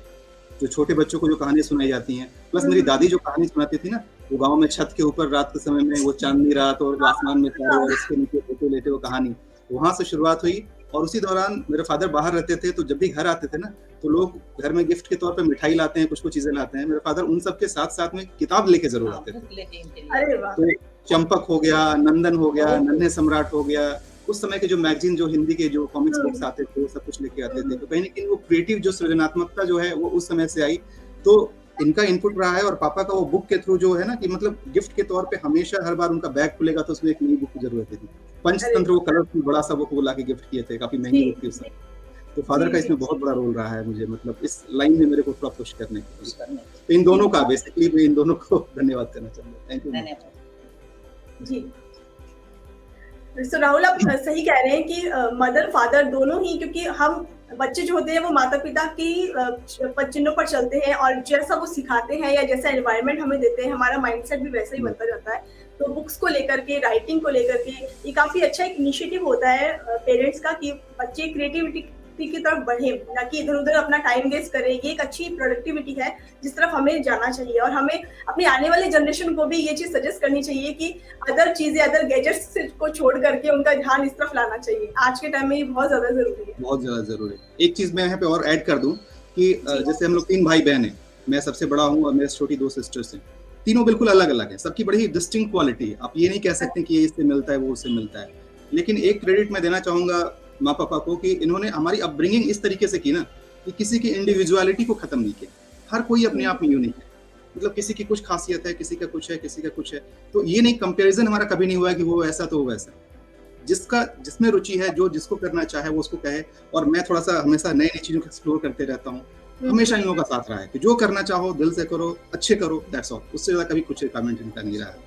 जो छोटे बच्चों को जो कहानियाँ सुनाई जाती हैं, प्लस मेरी दादी जो कहानी सुनाती थी ना, वो गाँव में छत के ऊपर रात के समय में वो चाँदनी रात और आसमान में तारे और इसके नीचे लेटे-लेटे वो कहानी, वहाँ से शुरुआत हुई। और उसी दौरान मेरे फादर बाहर रहते थे, तो जब भी घर आते थे ना, तो लोग घर में गिफ्ट के तौर पे मिठाई लाते हैं, कुछ-कुछ चीज़ें लाते हैं। मेरे फादर उन सब के साथ-साथ में किताब लेके ज़रूर हाँ, आते थे। बुक लेके इनके लिए। अरे वाह! तो चंपक हो गया, नंदन हो गया, नन्हे सम्राट हो गया, उस समय के जो मैगज़ीन जो हिंदी के जो कॉमिक्स बुक्स आते थे, वो सब कुछ लेके आते थे। तो कहीं न कहीं वो क्रिएटिव जो सृजनात्मकता जो है, वो उस समय से आई। तो इनका इनपुट रहा है और पापा का वो बुक के थ्रू जो है ना कि मतलब गिफ्ट के तौर पे हमेशा हर बार उनका बैग खुलेगा तो उसमें एक नई बुक की ज़रूरत थी। पंचतंत्र वो कलरफुल बड़ा-सा बुक वो लाके गिफ्ट किए थे, काफ़ी महँगी जी, बुक थी उस जी, समय। तो फादर का जी, इसमें बहुत बड़ा रोल रहा है मुझे मतलब इस लाइन में मेरे को थोड़ा पुश करने के लिए। करने तो इन दोनों का बेसिकली मैं इन दोनों को धन्यवाद करना चाहूँगा। Thank you. धन्यवाद। जी। तो राहुल आप सही कह रहे हैं कि मदर फादर दोनों ही, क्योंकि हम बच्चे जो होते हैं वो माता पिता की चिन्हों पर चलते हैं और जैसा वो सिखाते हैं या जैसा एनवायरनमेंट हमें देते हैं हमारा माइंडसेट भी वैसा ही बनता जाता है। तो बुक्स को लेकर के, राइटिंग को लेकर के ये काफी अच्छा एक इनिशिएटिव होता है पेरेंट्स का कि बच्चे क्रिएटिविटी की तरफ बढ़े, ना कि इधर उधर अपना टाइम वेस्ट करें। ये एक अच्छी प्रोडक्टिविटी है जिस तरफ हमें जाना चाहिए, और हमें अपनी आने वाली जनरेशन को भी ये चीज सजेस्ट करनी चाहिए कि अदर चीजें, अदर गैजेट्स को छोड़ करके उनका ध्यान इस तरफ लाना चाहिए। आज के टाइम में ये बहुत ज्यादा जरूरी है। बहुत ज्यादा जरूरी है। एक चीज मैं यहाँ पे और ऐड कर दूं कि जैसे हम लोग 3 भाई बहन हैं, मैं सबसे बड़ा हूँ और मेरे छोटी 2 सिस्टर्स हैं। तीनों बिल्कुल अलग अलग है, सबकी बड़ी डिस्टिंक्ट क्वालिटी है। आप ये नहीं कह सकते कि ये इससे मिलता है वो उससे मिलता है। लेकिन एक क्रेडिट मैं देना चाहूंगा माँ पापा को कि इन्होंने हमारी अपब्रिंगिंग इस तरीके से की ना कि किसी की इंडिविजुअलिटी को खत्म नहीं किया। हर कोई अपने आप में यूनिक है, मतलब किसी की कुछ खासियत है, किसी का कुछ है, किसी का कुछ है। तो ये नहीं, कंपैरिजन हमारा कभी नहीं हुआ कि वो ऐसा तो वो वैसा। जिसका जिसमें रुचि है, जो जिसको करना चाहे वो उसको कहे। और मैं थोड़ा सा हमेशा नई नई चीजों को एक्सप्लोर करते रहता हूँ। हमेशा इन लोगों का साथ रहा है कि जो करना चाहो दिल से करो, अच्छे करो, दैट्स ऑल। उससे ज्यादा कभी कुछ कमेंट इनका नहीं रहा है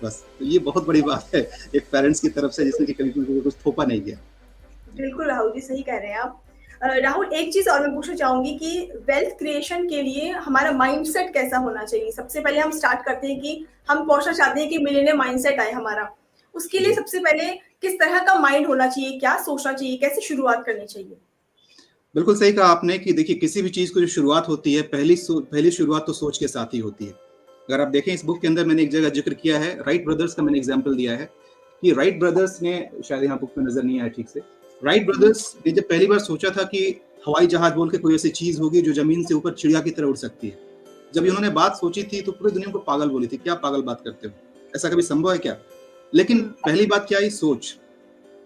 बस। तो ये बहुत बड़ी बात है एक पेरेंट्स की तरफ से, जिसने कि कभी कुछ थोपा नहीं किया। बिल्कुल राहुल जी, सही कह रहे हैं आप। राहुल, एक चीज और मैं पूछना चाहूंगी कि वेल्थ क्रिएशन के लिए हमारा माइंडसेट कैसा होना चाहिए। सबसे पहले हम स्टार्ट करते हैं कि हम पहुंचना चाहते हैं कि मिलियनेयर माइंडसेट आए हमारा। उसके लिए सबसे पहले किस तरह का माइंड होना चाहिए, क्या सोचना चाहिए, कैसे शुरुआत करनी चाहिए? बिल्कुल सही कहा आपने कि देखिए किसी भी चीज को जो शुरुआत होती है, पहली शुरुआत तो सोच के साथ ही होती है। अगर आप देखें इस बुक के अंदर मैंने एक जगह जिक्र किया है, राइट ब्रदर्स का मैंने एग्जांपल दिया है कि राइट ब्रदर्स ने, शायद यहाँ बुक में नजर नहीं आया ठीक से, राइट ब्रदर्स ने जब पहली बार सोचा था कि हवाई जहाज बोल के कोई ऐसी चीज होगी जो जमीन से ऊपर चिड़िया की तरह उड़ सकती है, जब इन्होंने बात सोची थी तो पूरी दुनिया को पागल बोली थी, क्या पागल बात करते हो, ऐसा कभी संभव है क्या? लेकिन पहली बात क्या आई, सोच।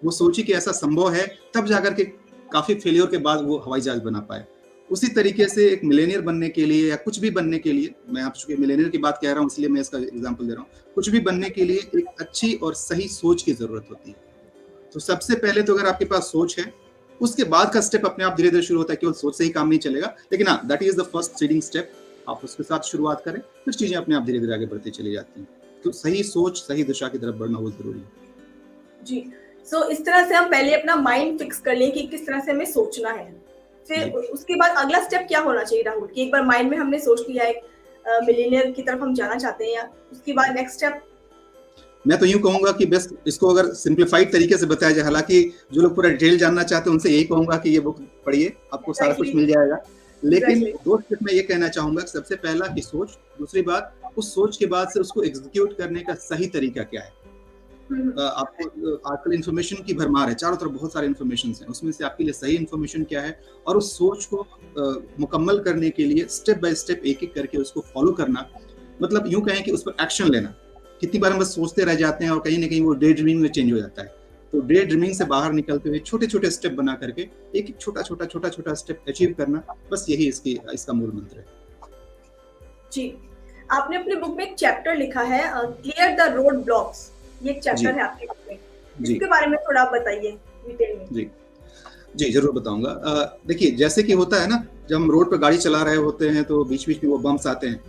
वो सोची कि ऐसा संभव है, तब जाकर के काफी फेलियर के बाद वो हवाई जहाज बना पाए। उसी तरीके से एक मिलेनियर बनने के लिए या कुछ भी बनने के लिए, मैं आप चूंकि मिलेनियर की बात कह रहा हूँ इसलिए मैं इसका एग्जांपल दे रहा हूँ, कुछ भी बनने के लिए एक अच्छी और सही सोच की जरूरत होती है। तो सबसे पहले तो अगर आपके पास सोच है, उसके बाद का स्टेप अपने आप धीरे धीरे शुरू होता है। केवल सोच से ही काम नहीं चलेगा, लेकिन हाँ, that is the first seeding step. आप उसके साथ शुरुआत करें, फिर चीजें अपने आप धीरे धीरे आगे बढ़ती चली जाती हैं। तो सही सोच, सही दिशा की तरफ बढ़ना बहुत जरूरी है जी। सो इस तरह से हम पहले अपना माइंड फिक्स कर लें कि किस तरह से हमें सोचना है। फिर उसके बाद अगला स्टेप क्या होना चाहिए राहुल, कि एक बार माइंड में हमने सोच लिया है मिलियनियर की तरफ हम जाना चाहते हैं, या उसके बाद नेक्स्ट स्टेप? मैं तो यूं कहूंगा कि बस इसको अगर सिंप्लीफाइड तरीके से बताया जाए, हालांकि जो लोग पूरा डिटेल जानना चाहते हैं उनसे यही कहूंगा कि ये बुक पढ़िए, आपको सारा कुछ मिल जाएगा। लेकिन 2 स्टेप में ये कहना चाहूंगा, सबसे पहला कि सोच, दूसरी बात उस सोच के बाद से उसको एग्जीक्यूट करने का सही तरीका क्या है। आपको आजकल इन्फॉर्मेशन की भरमार है, चारों तरफ बहुत सारे इन्फॉर्मेशन हैं, उसमें से आपके लिए सही इन्फॉर्मेशन क्या है, और उस सोच को मुकम्मल करने के लिए स्टेप बाय स्टेप एक एक करके उसको फॉलो करना। मतलब यूं कहें कि उस पर एक्शन लेना। कितनी बार हम बस सोचते रह जाते हैं और कहीं ना कहीं वो डे ड्रीमिंग में चेंज हो जाता है। तो डे ड्रीमिंग से बाहर निकलते हुए छोटे छोटे स्टेप बना करके एक छोटा छोटा स्टेप अचीव करना, बस यही इसका मूल मंत्र है। जी, आपने अपने बुक में एक चैप्टर लिखा है, क्लियर द रोड ब्लॉक्स। ये एक चैप्टर है आपके बुक में, इसके बारे में थोड़ा बताइए डिटेल में। जी जरूर बताऊंगा। देखिए जैसे कि होता है ना, जब हम रोड पर गाड़ी चला रहे होते हैं तो बीच बीच में वो बम्प्स आते हैं।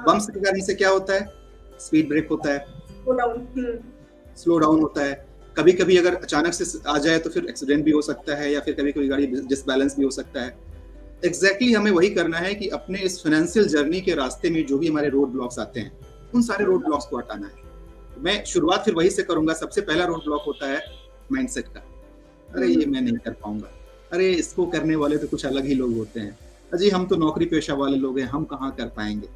बम्प्स के कारण से क्या होता है, स्पीड ब्रेक होता है, स्लो डाउन होता है। कभी कभी अगर अचानक से आ जाए तो फिर एक्सीडेंट भी हो सकता है, या फिर कभी कभी गाड़ी डिसबैलेंस भी हो सकता है। एग्जैक्टली हमें वही करना है कि अपने इस फाइनेंशियल जर्नी के रास्ते में जो भी हमारे रोड ब्लॉक्स आते हैं, उन सारे रोड ब्लॉक्स को हटाना है। मैं शुरुआत फिर वही से करूंगा। सबसे पहला रोड ब्लॉक होता है माइंडसेट का। अरे ये मैं नहीं कर पाऊंगा, अरे इसको करने वाले तो कुछ अलग ही लोग होते हैं, अजी हम तो नौकरी पेशा वाले लोग हैं, हम कहाँ कर पाएंगे।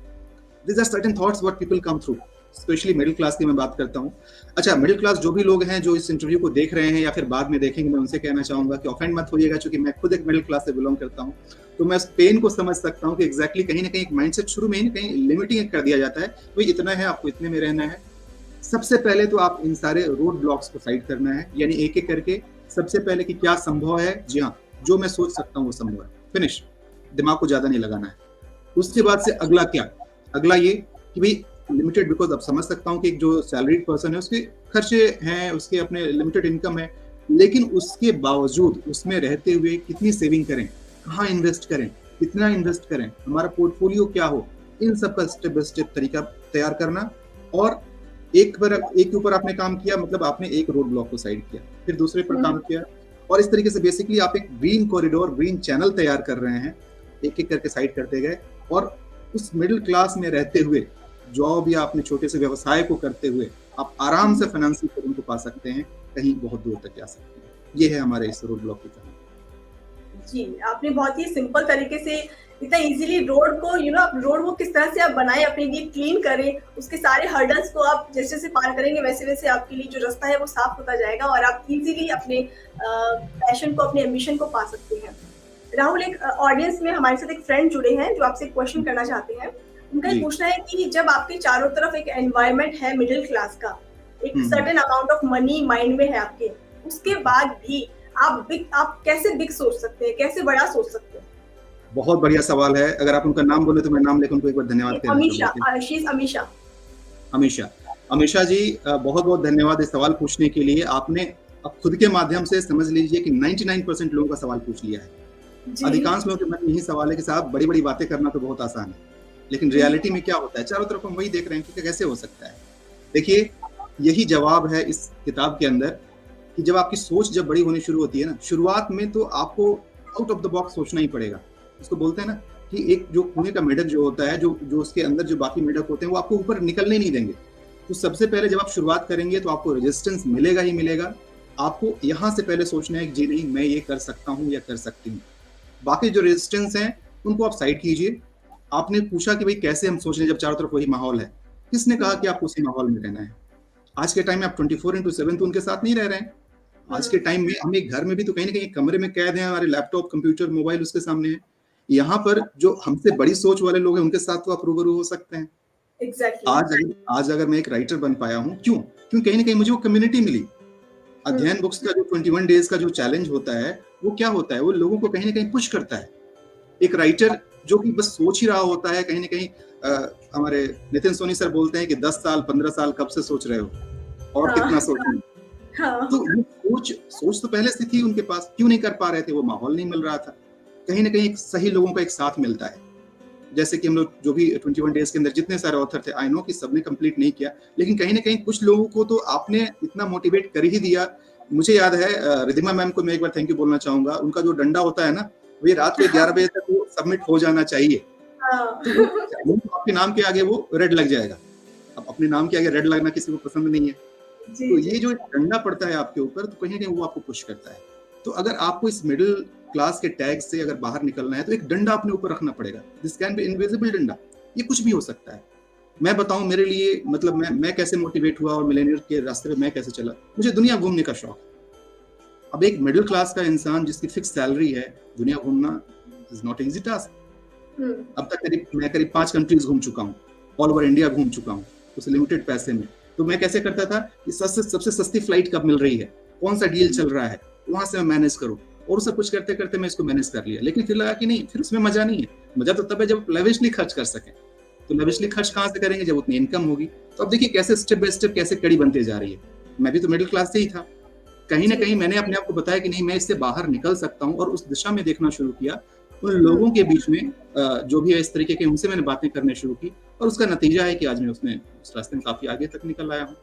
These are certain thoughts what people come through, specially middle class की मैं बात करता हूँ। अच्छा, मिडिल क्लास जो भी लोग हैं जो इस इंटरव्यू को देख रहे हैं या फिर बाद में देखेंगे, मैं उनसे कहना चाहूंगा कि ऑफेंड मत होइएगा, क्योंकि मैं खुद एक मिडिल क्लास से बिलोंग करता हूँ। तो मैं उस पेन को समझ सकता हूँ कि एग्जैक्टली कहीं ना कहीं एक माइंडसेट शुरू में ही कहीं लिमिटिंग कर दिया जाता है, भाई इतना है, आपको इतने में रहना है। सबसे पहले तो आप इन सारे रोड ब्लॉक्स को साइड करना है, यानी एक एक करके सबसे पहले कि क्या संभव है। जी हाँ, जो मैं सोच सकता हूँ वो संभव है, फिनिश। दिमाग को ज्यादा नहीं लगाना है। उसके बाद से अगला क्या, अगला ये कि भाई लिमिटेड, बिकॉज अब समझ सकता हूँ कि जो सैलरीड पर्सन है उसके खर्चे हैं, उसके अपने लिमिटेड इनकम है, लेकिन उसके बावजूद उसमें रहते हुए कितनी सेविंग करें, कहाँ इन्वेस्ट करें, कितना इन्वेस्ट करें, हमारा पोर्टफोलियो क्या हो, इन सब का स्टेप बाय स्टेप तरीका तैयार करना। और एक के ऊपर आपने काम किया, मतलब आपने एक रोड ब्लॉक को साइड किया, फिर दूसरे पर काम किया, और इस तरीके से बेसिकली आप एक ग्रीन कॉरिडोर, ग्रीन चैनल तैयार कर रहे हैं, एक एक करके साइड करते गए, और उस मिडिल क्लास में रहते हुए जॉब या अपने छोटे से व्यवसाय को करते हुए आप आराम से फाइनेंशियल फ्रीडम को पा सकते हैं, कहीं बहुत दूर तक जा सकते हैं। ये है हमारे इस रोड ब्लॉक की कहानी। जी, आपने बहुत ही सिंपल तरीके से इतना इजीली रोड को रोड को किस तरह से आप बनाएं, अपने लिए क्लीन करें, उसके सारे हर्डल्स को आप जैसे जैसे पार करेंगे वैसे वैसे आपके लिए जो रास्ता है वो साफ होता जाएगा और आप इजीली अपने पैशन को, अपने एम्बिशन को पा सकते हैं। राहुल, एक ऑडियंस में हमारे साथ एक फ्रेंड जुड़े हैं जो आपसे एक क्वेश्चन करना चाहते हैं। उनका ये पूछना है कि जब आपके चारों तरफ एक एनवायरनमेंट है मिडिल क्लास का, एक certain amount of money mind में है आपके, उसके बाद भी आप कैसे बिग सोच सकते हैं, कैसे बड़ा सोच सकते हैं? बहुत बढ़िया सवाल है। अगर आप उनका नाम बोले तो मैं नाम लेकर उनको एक बार धन्यवाद कहना चाहूंगा। अमीशा जी, बहुत बहुत धन्यवाद इस सवाल पूछने के लिए। आपने अब खुद के माध्यम से समझ लीजिए कि 99% लोगों का सवाल पूछ लिया है। अधिकांश लोगों के मन में यही सवाल है कि साहब बड़ी बड़ी बातें करना तो बहुत आसान है, लेकिन रियलिटी में क्या होता है? चारों तरफ हम वही देख रहे हैं कि कैसे हो सकता है। देखिए, यही जवाब है इस किताब के अंदर कि जब आपकी सोच जब बड़ी होनी शुरू होती है ना, शुरुआत में तो आपको आउट ऑफ द बॉक्स सोचना ही पड़ेगा। उसको बोलते हैं ना कि एक जो कुएं का मेढक जो होता है, जो उसके अंदर जो बाकी मेढक होते हैं वो आपको ऊपर निकलने नहीं देंगे। तो सबसे पहले जब आप शुरुआत करेंगे तो आपको रेजिस्टेंस मिलेगा ही मिलेगा। आपको यहाँ से पहले सोचना है कि जी नहीं, मैं ये कर सकता हूँ या कर सकती हूँ। बाकी जो रेजिस्टेंस हैं उनको आप साइड कीजिए। आपने पूछा कि भाई कैसे हम सोच रहे हैं जब चारों तरफ वही माहौल है। किसने कहा कि आपको उसी माहौल में रहना है? आज के टाइम में आप 24/7 तो उनके साथ नहीं रह रहे हैं। आज के टाइम में हम एक घर में भी तो कहीं ना कहीं कमरे में कैद हैं, हमारे लैपटॉप, कंप्यूटर, मोबाइल उसके सामने है। यहाँ पर जो हमसे बड़ी सोच वाले लोग हैं उनके साथ तो आप रूबरू हो सकते हैं। Exactly. आज अगर मैं एक राइटर बन पाया हूँ, क्यों कहीं ना कहीं मुझे वो कम्युनिटी मिली। अध्ययन बुक्स का जो 21 डेज का जो चैलेंज होता है वो क्या होता है? वो लोगों को कहीं ना कहीं पुश करता है। एक राइटर जो कि बस सोच ही रहा होता है, कहीं ना कहीं हमारे नितिन सोनी सर बोलते हैं कि 10 साल 15 साल कब से सोच रहे हो और कितना सोचेंगे। तो वो सोच तो पहले से थी उनके पास, क्यों नहीं कर पा रहे थे? वो माहौल नहीं मिल रहा था। कहीं ना कहीं सही लोगों का एक साथ मिलता है। जैसे कि हम लोग जो भी 21 डेज के अंदर जितने सारे ऑथर थे, आई नो कि सबने कंप्लीट नहीं किया, लेकिन कहीं ना कहीं कुछ लोगों को तो आपने इतना मोटिवेट कर ही दिया। मुझे याद है रिधिमा मैम को मैं एक बार थैंक यू बोलना चाहूंगा। उनका जो डंडा होता है ना, वो रात को 11 बजे तक वो सबमिट हो जाना चाहिए। तो आपके नाम के आगे वो रेड लग जाएगा। अब अपने नाम के आगे रेड लगना किसी को पसंद नहीं है। तो ये जो डंडा पड़ता है आपके ऊपर, तो कहीं ना कहीं वो आपको पुश करता है। तो अगर आपको इस मिडिल क्लास के टैग से अगर बाहर निकलना है तो एक डंडा अपने ऊपर रखना पड़ेगा। दिस कैन बी इनविजिबल डंडा। ये कुछ भी हो सकता है। मैं बताऊं मेरे लिए, मतलब मैं कैसे मोटिवेट हुआ और मिलेनियर के रास्ते पे मैं कैसे चला। मुझे दुनिया घूमने का शौक है। अब एक मिडिल क्लास का इंसान जिसकी फिक्स सैलरी है, दुनिया घूमना इज नॉट इजी टास्क। अब तक मैं करीब 5 कंट्रीज घूम चुका हूँ, ऑल ओवर इंडिया घूम चुका हूँ, उस लिमिटेड पैसे में। तो मैं कैसे करता था कि सबसे सस्ती फ्लाइट कब मिल रही है, कौन सा डील चल रहा है, वहां से मैं मैनेज करूँ, और सब कुछ करते करते मैं इसको मैनेज कर लिया। लेकिन फिर लगा कि नहीं, फिर उसमें मजा नहीं है। मजा तो तब है जब लेविशली खर्च कर सकें। तो लेविशली खर्च कहाँ से करेंगे? जब उतनी इनकम होगी। तो अब देखिए कैसे स्टेप बाय स्टेप कैसे कड़ी बनते जा रही है। मैं भी तो मिडिल क्लास से ही था। कहीं ना कहीं मैंने अपने आप को बताया कि नहीं, मैं इससे बाहर निकल सकता हूँ, और उस दिशा में देखना शुरू किया। उन लोगों के बीच में जो भी है इस तरीके के, उनसे मैंने बातें करने शुरू की, और उसका नतीजा है कि आज मैं उस रास्ते में काफी आगे तक निकल आया हूँ।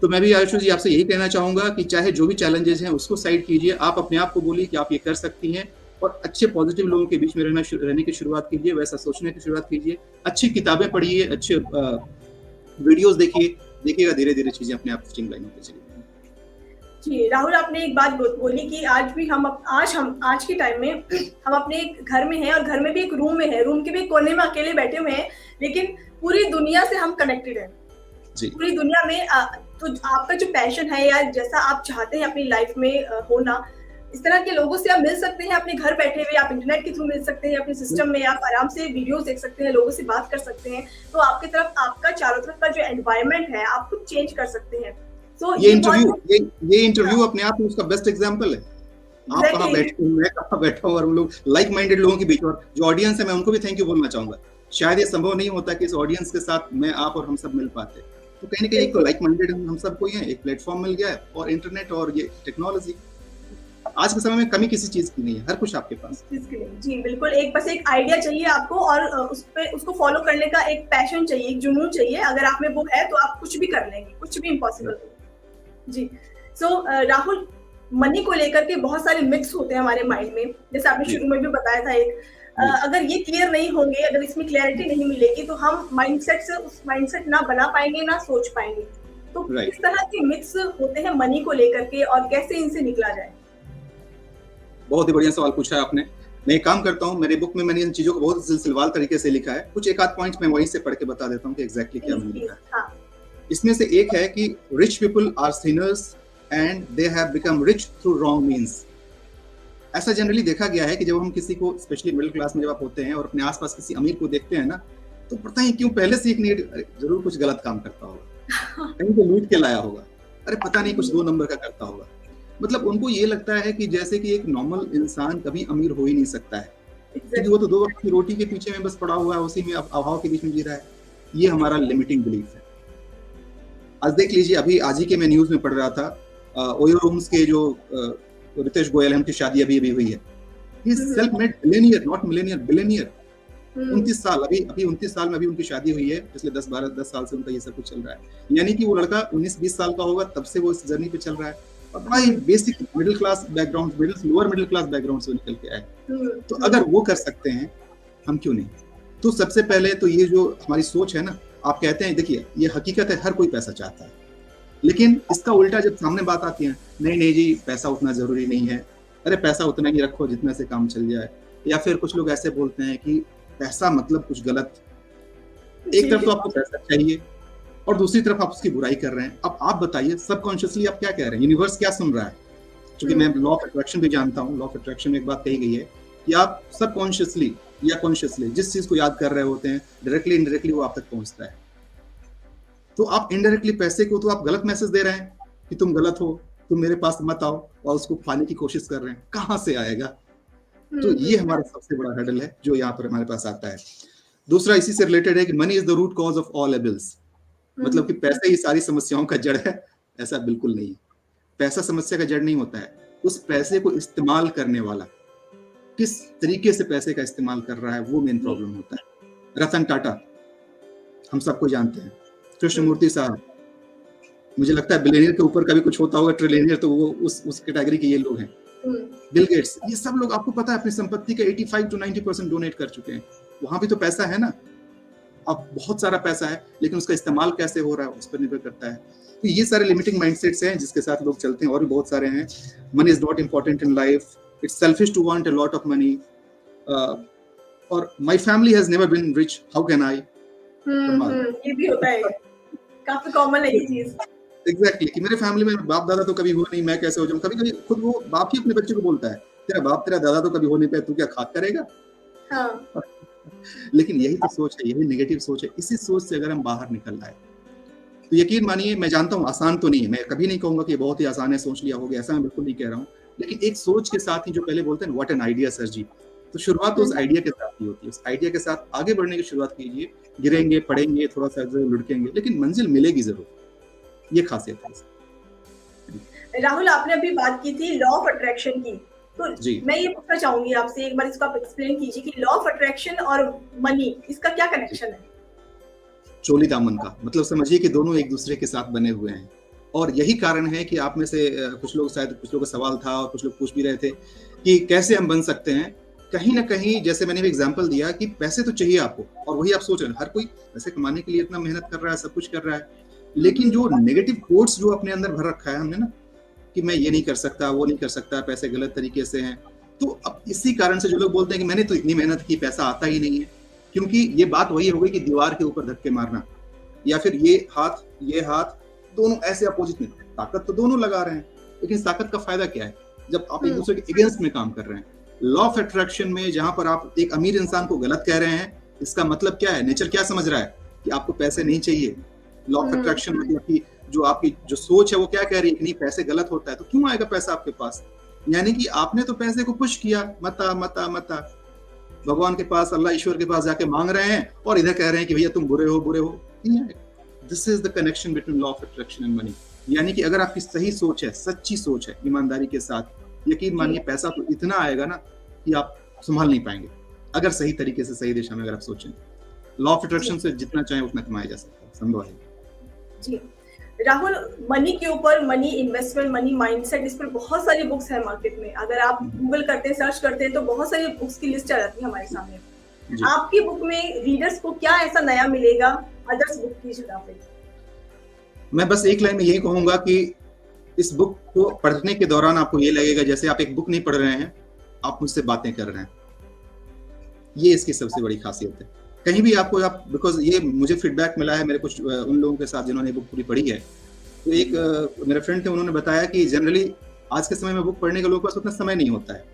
तो मैं भी आयुष जी आपसे यही कहना चाहूंगा कि चाहे जो भी चैलेंजेस हैं उसको साइड कीजिए। आप अपने आप को बोलिए कि आप ये कर सकती हैं, और अच्छे पॉजिटिव लोगों के बीच में रहने की शुरुआत कीजिए, वैसा सोचने की शुरुआत कीजिए, अच्छी किताबें पढ़िए, अच्छे वीडियोस देखिएगा, धीरे धीरे चीजें अपने आप स्ट्रीमलाइन होती चली। जी राहुल, आपने एक बात बोली कि आज के टाइम में हम अपने एक घर में हैं, और घर में भी एक रूम में है, रूम के भी कोने में अकेले बैठे हुए हैं, लेकिन पूरी दुनिया से हम कनेक्टेड हैं। पूरी दुनिया में तो आपका जो पैशन है या जैसा आप चाहते हैं अपनी लाइफ में होना, इस तरह के लोगों से आप मिल सकते हैं अपने घर बैठे हुए। आप इंटरनेट के थ्रू मिल सकते हैं, अपने सिस्टम में आप आराम से वीडियोस देख सकते हैं, लोगों से बात कर सकते हैं। तो आपका चारों तरफ का जो एनवायरनमेंट है आप खुद चेंज कर सकते हैं। तो ये इंटरव्यू अपने आप में उसका बेस्ट एग्जांपल है। आप कहाँ बैठे, मैं कहाँ बैठा हूँ, और हम लोग लाइक माइंडेड लोगों के बीच, और जो ऑडियंस है मैं उनको भी थैंक यू बोलना चाहूंगा। शायद ये संभव नहीं होता कि इस ऑडियंस के साथ मैं, आप और हम सब मिल पाते। तो कहीं ना कहीं एक तो लाइक माइंडेड हम सबको ही हैं, एक प्लेटफॉर्म मिल गया है, और इंटरनेट और ये टेक्नोलॉजी। आज के समय में कमी किसी चीज की नहीं है, हर कुछ आपके पास। इसके लिए जी बिल्कुल, एक बस एक आइडिया चाहिए आपको और उसको फॉलो करने का एक पैशन चाहिए, एक जुनून चाहिए। अगर आप में वो है तो आप कुछ भी कर लेंगे, कुछ भी इम्पॉसिबल नहीं। जी सो राहुल, मनी को लेकर के बहुत सारे मिथ्स होते हैं हमारे माइंड में, जैसे आपने शुरू में भी बताया था एक अगर ये क्लियर नहीं होंगे, अगर इसमें क्लैरिटी नहीं मिलेगी तो हम उस माइंडसेट ना बना पाएंगे, ना सोच पाएंगे। तो किस तरह के मिथ्स होते हैं मनी को लेकर के और कैसे इनसे निकला जाए? बहुत ही बढ़िया सवाल पूछा है आपने। मैं एक काम करता हूँ, मेरे बुक में मैंने इन चीजों को बहुत सिलसिलेवार तरीके से लिखा है। कुछ एक आध पॉइंट मैं वहीं से पढ़ के बता देता हूँ कि एग्जैक्टली क्या मैंने लिखा है। हाँ। इसमें से एक है कि rich people are sinners and they have become rich through wrong means. ऐसा जनरली देखा गया है कि जब हम किसी को, स्पेशली मिडिल क्लास में जब आप होते हैं और अपने आसपास किसी अमीर को देखते हैं ना, तो पता ही क्यों पहले से एक नीड जरूर कुछ गलत काम करता होगा, कहीं तो लूट के लाया होगा, अरे पता नहीं कुछ 2 नंबर का करता होगा। मतलब उनको ये लगता है कि जैसे कि एक नॉर्मल इंसान कभी अमीर हो ही नहीं सकता है, क्योंकि वो तो 2 वक्त की रोटी के पीछे में बस पड़ा हुआ है, उसी में अभाव के बीच में जी रहा है। ये हमारा लिमिटिंग बिलीफ है। आज देख लीजिए, अभी आज ही के मैं न्यूज में पढ़ रहा था, ओयो रूम्स के जो रितेश गोयल, उनकी शादी अभी हुई है। He is self made billionaire, not Millionaire, billionaire. 29 साल, अभी 29 साल में अभी उनकी शादी हुई है। पिछले 10 साल से उनका ये सब कुछ चल रहा है। यानी कि वो लड़का 19-20 साल का होगा तब से वो इस जर्नी पे चल रहा है, और बड़ा ही basic middle class background, lower middle class background से निकल के आए। तो अगर वो कर सकते हैं, हम क्यों नहीं? तो सबसे पहले तो ये जो हमारी सोच है ना, आप कहते हैं, देखिए ये हकीकत है, हर कोई पैसा चाहता है, लेकिन इसका उल्टा जब सामने बात आती है, नहीं जी पैसा उतना जरूरी नहीं है, अरे पैसा उतना ही रखो जितना से काम चल जाए। या फिर कुछ लोग ऐसे बोलते हैं कि पैसा मतलब कुछ गलत। एक तरफ तो आपको पैसा चाहिए और दूसरी तरफ आप उसकी बुराई कर रहे हैं। अब आप बताइए, सबकॉन्शियसली आप क्या कह रहे हैं, यूनिवर्स क्या सुन रहा है? क्योंकि मैं लॉ ऑफ अट्रैक्शन भी जानता हूँ। लॉ ऑफ अट्रैक्शन में एक बात कही गई है कि आप सबकॉन्शियसली या कॉन्शियसली जिस चीज को याद कर रहे होते हैं, डायरेक्टली इनडायरेक्टली वो आप तक पहुंचता है। तो आप इनडायरेक्टली पैसे को तो आप गलत मैसेज दे रहे हैं कि तुम गलत हो, तुम मेरे पास मत आओ, और उसको पाने की कोशिश कर रहे हैं। कहाँ से आएगा? तो ये हमारा सबसे बड़ा हर्डल है जो यहाँ पर हमारे पास आता है। दूसरा इसी से रिलेटेड है कि money is the root cause of all evils. मतलब कि पैसे ही सारी समस्याओं का जड़ है, ऐसा बिल्कुल नहीं। पैसा समस्या का जड़ नहीं होता है। उस पैसे को इस्तेमाल करने वाला किस तरीके से पैसे का इस्तेमाल कर रहा है, वो मेन प्रॉब्लम होता है। रतन टाटा हम सबको जानते हैं, कृष्णमूर्ति साहब, मुझे लगता है बिलियनियर के ऊपर कभी कुछ होता होगा ट्रिलियनियर, तो वो उस कैटेगरी के ये लोग हैं। बिल गेट्स, ये सब लोग आपको पता है अपनी संपत्ति का 85 to 90% डोनेट कर चुके हैं। वहां भी तो पैसा है ना, अब बहुत सारा पैसा है, लेकिन उसका इस्तेमाल कैसे हो रहा है उस पर निर्भर करता है। तो ये सारे लिमिटिंग माइंडसेट्स हैं जिसके साथ लोग चलते हैं, और भी बहुत सारे हैं। Money is not important in life, it's selfish to want a lot of money, और my family has never been rich, how can I. ये भी होता है, काफी कॉमन है ये चीज। एग्जैक्टली, कि मेरे फैमिली में बाप दादा तो कभी हुआ नहीं, मैं कैसे हो जाऊं। कभी कभी खुद वो बाप ही अपने बच्चे को बोलता है, तेरा बाप तेरा दादा तो कभी हो नहीं पाया, तू क्या खाक करेगा? हाँ। लेकिन यही तो सोच है, यही नेगेटिव सोच है। इसी सोच से अगर हम बाहर निकल आए तो यकीन मानिए, मैं जानता हूँ आसान तो नहीं है, मैं कभी नहीं कहूंगा कि बहुत ही आसान है, सोच लिया हो गया, ऐसा मैं बिल्कुल नहीं कह रहा हूँ। लेकिन एक सोच के साथ ही, जो पहले बोलते हैं व्हाट एन आइडिया सर जी, तो शुरुआत तो उस आइडिया के साथ ही होती है। उस आइडिया के साथ आगे बढ़ने की शुरुआत कीजिए। गिरेंगे, पढ़ेंगे, थोड़ा सा लुढ़केंगे, लेकिन मंजिल मिलेगी जरूर। ये खासियत है। राहुल, आपने अभी बात की थी लॉ ऑफ अट्रैक्शन की, तो मैं ये पूछना चाहूंगी आपसे, एक बार इसको आप एक्सप्लेन कीजिए कि लॉ ऑफ अट्रैक्शन और मनी, इसका क्या कनेक्शन है? चोली दामन का मतलब समझिए कि दोनों एक दूसरे के साथ बने हुए हैं। और यही कारण है कि आप में से कुछ लोग, शायद कुछ लोगों का सवाल था और कुछ लोग पूछ भी रहे थे कि कैसे हम बन सकते हैं। कहीं ना कहीं, जैसे मैंने भी एग्जांपल दिया कि पैसे तो चाहिए आपको, और वही आप सोच रहे हैं, हर कोई पैसे कमाने के लिए इतना मेहनत कर रहा है, सब कुछ कर रहा है, लेकिन जो नेगेटिव कोट्स जो अपने अंदर भर रखा है हमने ना, कि मैं ये नहीं कर सकता, वो नहीं कर सकता, पैसे गलत तरीके से हैं। तो अब इसी कारण से जो लोग बोलते हैं कि मैंने तो इतनी मेहनत की, पैसा आता ही नहीं है, क्योंकि ये बात वही हो गई कि दीवार के ऊपर धक्के मारना, या फिर ये हाथ दोनों ऐसे अपोजिट में, ताकत तो दोनों लगा रहे हैं, लेकिन इस ताकत का फायदा क्या है जब आप एक दूसरे के अगेंस्ट में काम कर रहे हैं। लॉ ऑफ अट्रैक्शन में जहां पर आप एक अमीर इंसान को गलत कह रहे हैं, इसका मतलब क्या है? नेचर क्या समझ रहा है कि आपको पैसे नहीं चाहिए। लॉ ऑफ अट्रैक्शन मतलब कि जो आपकी जो सोच है वो क्या कह रही है कि नहीं, पैसे गलत होता है तो क्यों आएगा पैसा आपके पास। यानी कि आपने तो पैसे को पुश किया, मता मता मता, भगवान के पास, अल्लाह ईश्वर के पास जाके मांग रहे हैं, और इधर कह रहे हैं कि भैया तुम बुरे हो। This is the connection between law of attraction and money. यानी कि अगर आपकी सही सोच है, सच्ची सोच है, ईमानदारी के साथ, यकीन मानिए पैसा तो इतना आएगा ना कि आप संभाल नहीं पाएंगे, अगर सही तरीके से सही दिशा में अगर आप सोचें। लॉ ऑफ अट्रैक्शन से जितना चाहे उतना कमाया जा सकता है, संभव है। जी राहुल, मनी के ऊपर, मनी इन्वेस्टमेंट, मनी माइंडसेट, इस पर बहुत सारी बुक्स है मार्केट में। अगर आप गूगल करते हैं, सर्च करते हैं तो बहुत सारी बुक्स की लिस्ट आ जाती है हमारे सामने। आपकी बुक में रीडर्स को क्या ऐसा नया मिलेगा अदर्स बुक की जगह पे? मैं बस एक लाइन में यही कहूंगा कि इस बुक को पढ़ने के दौरान आपको ये लगेगा जैसे आप एक बुक नहीं पढ़ रहे हैं, आप मुझसे बातें कर रहे हैं। ये इसकी सबसे बड़ी खासियत है। कहीं भी आपको आप बिकॉज ये मुझे फीडबैक मिला है मेरे कुछ उन लोगों के साथ जिन्होंने बुक पूरी पढ़ी है, तो एक मेरे फ्रेंड थे, उन्होंने बताया कि जनरली आज के समय में बुक पढ़ने के लोगों के पास उतना समय नहीं होता है।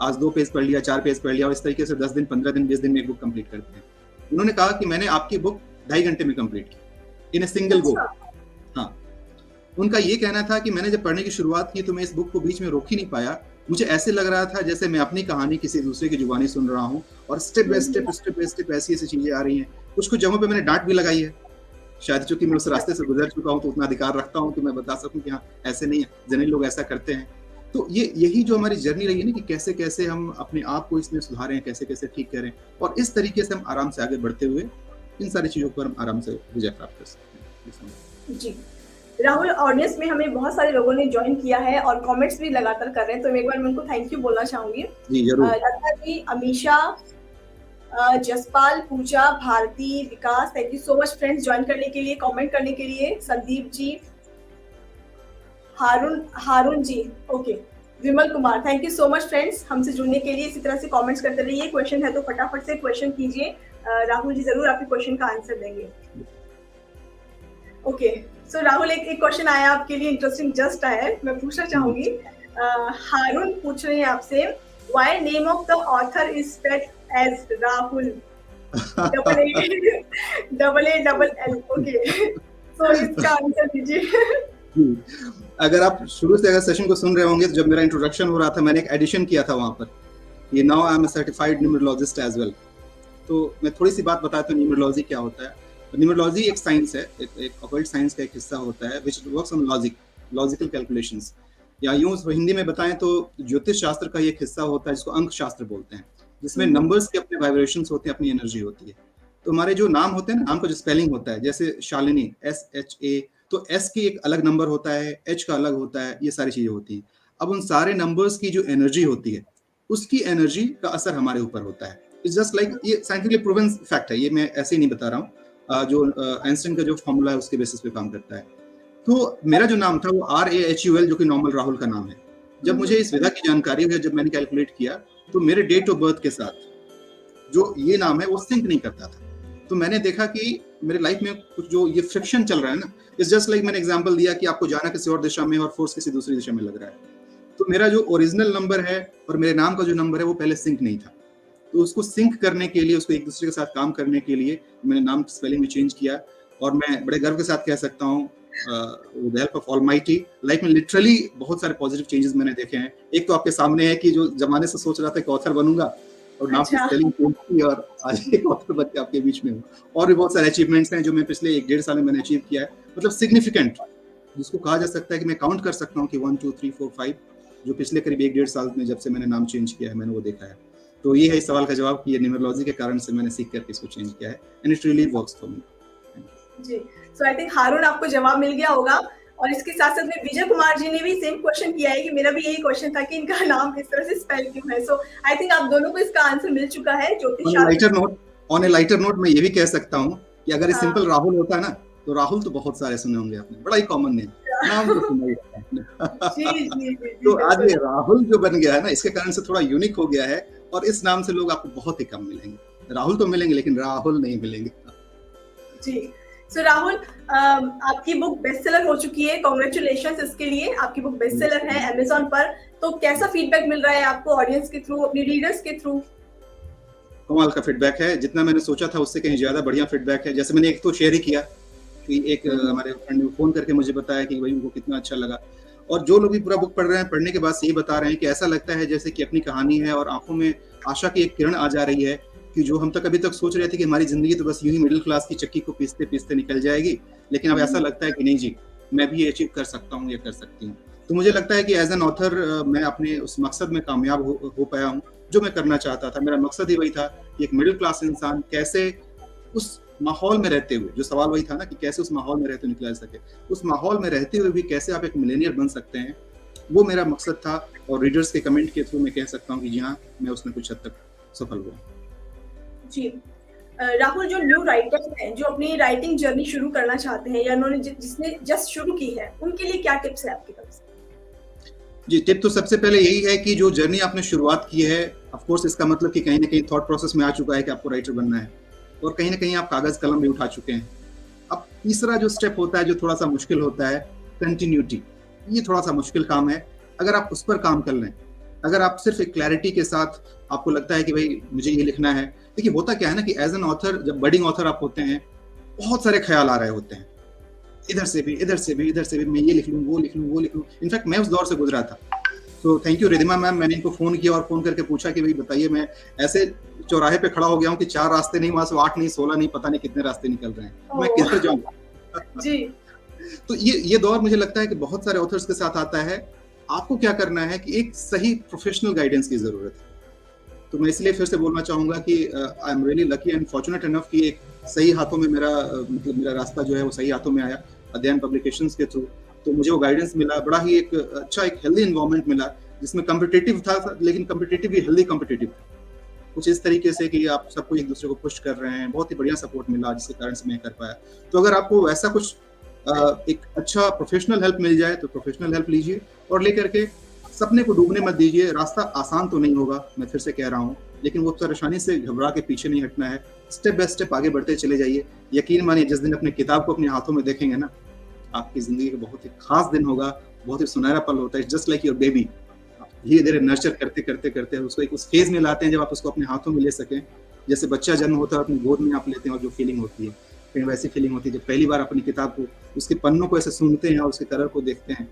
आज 2 पेज पढ़ लिया, 4 पेज पढ़ लिया और इस तरीके से 10 दिन, 15 दिन, 20 दिन में एक बुक कंप्लीट करते हैं। उन्होंने कहा कि मैंने आपकी बुक 2.5 घंटे में कंप्लीट की इन ए सिंगल गो। हाँ, उनका ये कहना था कि मैंने जब पढ़ने की शुरुआत की तो मैं इस बुक को बीच में रोक ही नहीं पाया। मुझे ऐसे लग रहा था जैसे मैं अपनी कहानी किसी दूसरे की जुबानी सुन रहा हूँ और स्टेप बाय स्टेप ऐसी चीजें आ रही हैं। कुछ जगहों पे मैंने डांट भी लगाई है, शायद चूंकि मैं उस रास्ते से गुजर चुका हूँ तो उतना अधिकार रखता हूँ कि मैं बता सकूं कि हाँ ऐसे नहीं है, जनरली लोग ऐसा करते हैं। तो यही जो हमारी जर्नी रही है ना कि कैसे कैसे हम अपने आप को इसमें सुधारें, कैसे कैसे ठीक करें, और इस तरीके से हम आराम से आगे बढ़ते हुए इन सारी चीजों पर हम आराम से विजय प्राप्त कर सकते हैं। जी राहुल, ऑडियंस में हमें बहुत सारे लोगों ने ज्वाइन किया है और कमेंट्स भी लगातार कर रहे हैं, तो एक बार मैं उनको थैंक यू बोलना चाहूंगी। जी जरूर। Lata ji, Amisha, Jaspal, Pooja, Bharti, Vikas, thank you so much friends join करने के लिए, कमेंट करने के लिए। Sandeep ji, Haroon ji, okay, Vimal Kumar, thank you so much friends हमसे जुड़ने के लिए। इसी तरह से कमेंट्स करते रहिए। क्वेश्चन है तो फटाफट से क्वेश्चन कीजिए, राहुल जी जरूर आपके क्वेश्चन का आंसर देंगे। ओके सो राहुल, एक क्वेश्चन आया आपके लिए, इंटरेस्टिंग जस्ट आया है, मैं पूछना चाहूंगी। हारून पूछ रहे हैं आपसे, why name of the author is spelled as Rahul, AA okay, so इसका आंसर दीजिए। अगर आप शुरू से अगर सेशन को सुन रहे होंगे तो जब मेरा इंट्रोडक्शन हो रहा था मैंने एक एडिशन किया था वहां पर, ये now I am a certified numerologist as well. तो मैं थोड़ी सी बात बताता हूँ न्यूमरोलॉजी क्या होता है। न्यूमरोलॉजी एक साइंस है, एक ऑकल्ट साइंस का एक हिस्सा होता है which works on logical calculations, या यूं हिंदी में बताएं तो ज्योतिष शास्त्र का एक हिस्सा होता है जिसको अंक शास्त्र बोलते हैं, जिसमें नंबर्स के अपने वाइब्रेशंस होते हैं, अपनी एनर्जी होती है। तो हमारे जो नाम होते हैं ना, नाम का जो स्पेलिंग होता है, जैसे शालिनी SHA, तो S की एक अलग नंबर होता है, H का अलग होता है, ये सारी चीजें होती हैं। अब उन सारे नंबर्स की जो एनर्जी होती है, उसकी एनर्जी का असर हमारे ऊपर होता है। इट्स जस्ट लाइक, ये साइंटिफिकली प्रूवन फैक्ट है, ये मैं ऐसे ही नहीं बता रहा हूँ। जो आइंस्टाइन का जो फॉर्मूला है उसके बेसिस पे काम करता है। तो मेरा जो नाम था वो RAHUL, जो कि नॉर्मल राहुल का नाम है। जब मुझे इस विधा की जानकारी हुई, जब मैंने कैलकुलेट किया, तो मेरे डेट ऑफ बर्थ के साथ जो ये नाम है वो सिंक नहीं करता था। तो मैंने देखा कि मेरे लाइफ में कुछ जो ये फ्रिक्शन चल रहा है ना, इट्स जस्ट लाइक मैंने एग्जांपल दिया कि आपको जाना किसी और दिशा में और फोर्स किसी दूसरी दिशा में लग रहा है। तो मेरा जो ओरिजिनल नंबर है और मेरे नाम का जो नंबर है वो पहले सिंक नहीं था। तो उसको सिंक करने के लिए, उसको एक दूसरे के साथ काम करने के लिए मैंने नाम स्पेलिंग में चेंज किया, और मैं बड़े गर्व के साथ कह सकता हूँ with the help of almighty, life में लिटरली बहुत सारे पॉजिटिव चेंजेस मैंने देखे हैं। एक तो आपके सामने है कि जो जमाने से सोच रहा था कि ऑथर बनूंगा और नाम की स्पेलिंग चेंज की और आज एक ऑथर बन के आपके बीच में हूँ। और भी बहुत सारे अचीवमेंट्स हैं जो मैं पिछले 1-1.5 साल में मैंने अचीव किया है, मतलब सिग्निफिकेंट, जिसको कहा जा सकता है कि मैं काउंट कर सकता हूँ कि 1 2 3 4 5, जो पिछले करीब 1-1.5 साल में जब से मैंने नाम चेंज किया है मैंने वो देखा है। तो ये है इस सवाल का जवाब कि ये न्यूमरोलॉजी के कारण से मैंने सीख करके इसको चेंज किया है, and it really works for me. जी, सो आई थिंक हारून आपको जवाब मिल गया होगा। और इसके साथ साथ में विजय कुमार जी ने भी सेम क्वेश्चन किया है कि मेरा भी यही क्वेश्चन था कि इनका नाम इस तरह से स्पेल क्यों है। सो आई थिंक आप दोनों को इसका आंसर मिल चुका है। ज्योतिष ऑन ए लाइटर नोट मैं ये भी कह सकता हूँ कि अगर ये सिंपल राहुल होता है ना, तो राहुल तो बहुत सारे सुने होंगे आपने, बड़ा ही कॉमन नेम, नाम तो सुना ही होता है। तो आज ये राहुल जो बन गया है ना, इसके कारण से थोड़ा यूनिक हो गया है, और इस नाम से लोग आपको बहुत ही कम मिलेंगे। राहुल तो मिलेंगे लेकिन राहुल नहीं मिलेंगे। जी, सो राहुल, आपकी बुक बेस्टसेलर हो चुकी है, कांग्रेचुलेशंस इसके लिए। आपकी बुक बेस्टसेलर है अमेज़न पर। तो कैसा फीडबैक मिल रहा है आपको ऑडियंस के थ्रू, अपनी रीडर्स के थ्रू? कमाल का फीडबैक है, जितना मैंने सोचा था उससे कहीं ज्यादा बढ़िया फीडबैक है। जैसे मैंने एक तो शेयर ही किया कि एक हमारे फ्रेंड ने फोन करके मुझे बताया कि भाई उनको कितना अच्छा लगा, और जो लोग भी पूरा बुक पढ़ रहे हैं, पढ़ने के बाद यही बता रहे हैं कि ऐसा लगता है जैसे कि अपनी कहानी है और आंखों में आशा की एक किरण आ जा रही है कि जो हम तक अभी तक सोच रहे थे कि हमारी जिंदगी तो बस यूं ही मिडिल क्लास की चक्की को पीसते पीसते निकल जाएगी, लेकिन अब ऐसा लगता है कि नहीं जी, मैं भी ये अचीव कर सकता हूँ या कर सकती हूँ। तो मुझे लगता है कि एज एन ऑथर मैं अपने उस मकसद में कामयाब हो पाया हूँ जो मैं करना चाहता था। मेरा मकसद ही वही था कि एक मिडिल क्लास इंसान कैसे उस माहौल में रहते हुए, जो सवाल वही था ना कि कैसे उस माहौल में रहते हुए निकला जा सके, उस माहौल में रहते हुए भी कैसे आप एक मिलेनियर बन सकते हैं, वो मेरा मकसद था। और रीडर्स के कमेंट के थ्रू मैं कह सकता हूँ कि जी हाँ, मैं उसमें कुछ हद तक सफल हुआ। जी। राहुल, जो न्यू राइटर्स हैं जो अपनी राइटिंग जर्नी शुरू करना चाहते हैं या उन्होंने जिसने जस्ट शुरू की है, उनके लिए क्या टिप्स है आपकी तरफ से? जी, टिप तो सबसे पहले यही है कि जो जर्नी आपने शुरुआत की है, ऑफ कोर्स इसका मतलब कि कहीं ना कहीं थॉट प्रोसेस में आ चुका है कि आपको राइटर बनना है, और कहीं ना कहीं आप कागज कलम भी उठा चुके हैं। अब तीसरा जो स्टेप होता है, जो थोड़ा सा मुश्किल होता है, कंटिन्यूटी। ये थोड़ा सा मुश्किल काम है। अगर आप उस पर काम कर लें, अगर आप सिर्फ एक क्लैरिटी के साथ आपको लगता है कि भाई मुझे ये लिखना है। देखिए होता क्या है ना कि एज एन ऑथर, जब बडिंग ऑथर आप होते हैं, बहुत सारे ख्याल आ रहे होते हैं, इधर से भी इधर से भी इधर से भी, मैं ये लिख लूँ, वो लिख लूँ, वो लिख लूँ। इनफैक्ट मैं उस दौर से गुजरा था। तो थैंक यू रिधिमा मैम, मैंने इनको फोन किया और फोन करके पूछा कि भाई बताइए, मैं ऐसे चौराहे पे खड़ा हो गया हूँ कि 4 रास्ते नहीं, वहां से 8 नहीं, 16 नहीं, पता नहीं कितने रास्ते निकल रहे हैं, मैं किधर जाऊँ। जी। तो ये दौर मुझे लगता है कि बहुत सारे ऑथर्स के साथ आता है। आपको क्या करना है कि एक सही प्रोफेशनल गाइडेंस की जरूरत है। तो मैं इसलिए फिर से बोलना चाहूंगा कि I am really lucky and fortunate enough कि एक सही हाथों में मतलब मेरा रास्ता जो है वो सही हाथों में आया, अध्ययन पब्लिकेशंस के थ्रू। तो मुझे वो गाइडेंस मिला, बड़ा ही एक अच्छा एक हेल्दी एनवायरनमेंट मिला, जिसमें कम्पिटिटिव था, लेकिन कम्पिटिटिव भी हेल्दी कम्पिटिटिव था। कुछ इस तरीके से कि आप सबको एक दूसरे को पुश कर रहे हैं, बहुत ही बढ़िया सपोर्ट मिला, जिसके कारण से मैं कर पाया। तो अगर आपको वैसा कुछ एक अच्छा प्रोफेशनल हेल्प मिल जाए तो प्रोफेशनल हेल्प लीजिए, और लेकर के सपने को डूबने मत दीजिए। रास्ता आसान तो नहीं होगा, मैं फिर से कह रहा हूँ, लेकिन वो परेशानी से घबरा के पीछे नहीं हटना है। स्टेप बाय स्टेप आगे बढ़ते चले जाइए। यकीन मानिए, जिस दिन अपने किताब को अपने हाथों में देखेंगे ना, आपकी जिंदगी का बहुत ही खास दिन होगा, बहुत ही सुनहरा पल होता है। जस्ट लाइक योर बेबी, धीरे धीरे नर्चर करते करते करते उसको एक उस फेज में लाते हैं जब आप उसको अपने हाथों में ले सकें। जैसे बच्चा जन्म होता है, अपनी गोद में आप लेते हैं और जो फीलिंग होती है, कहीं वैसी फीलिंग होती है जब पहली बार अपनी किताब को, उसके पन्नों को ऐसे सूंघते हैं और उसके कलर को देखते हैं।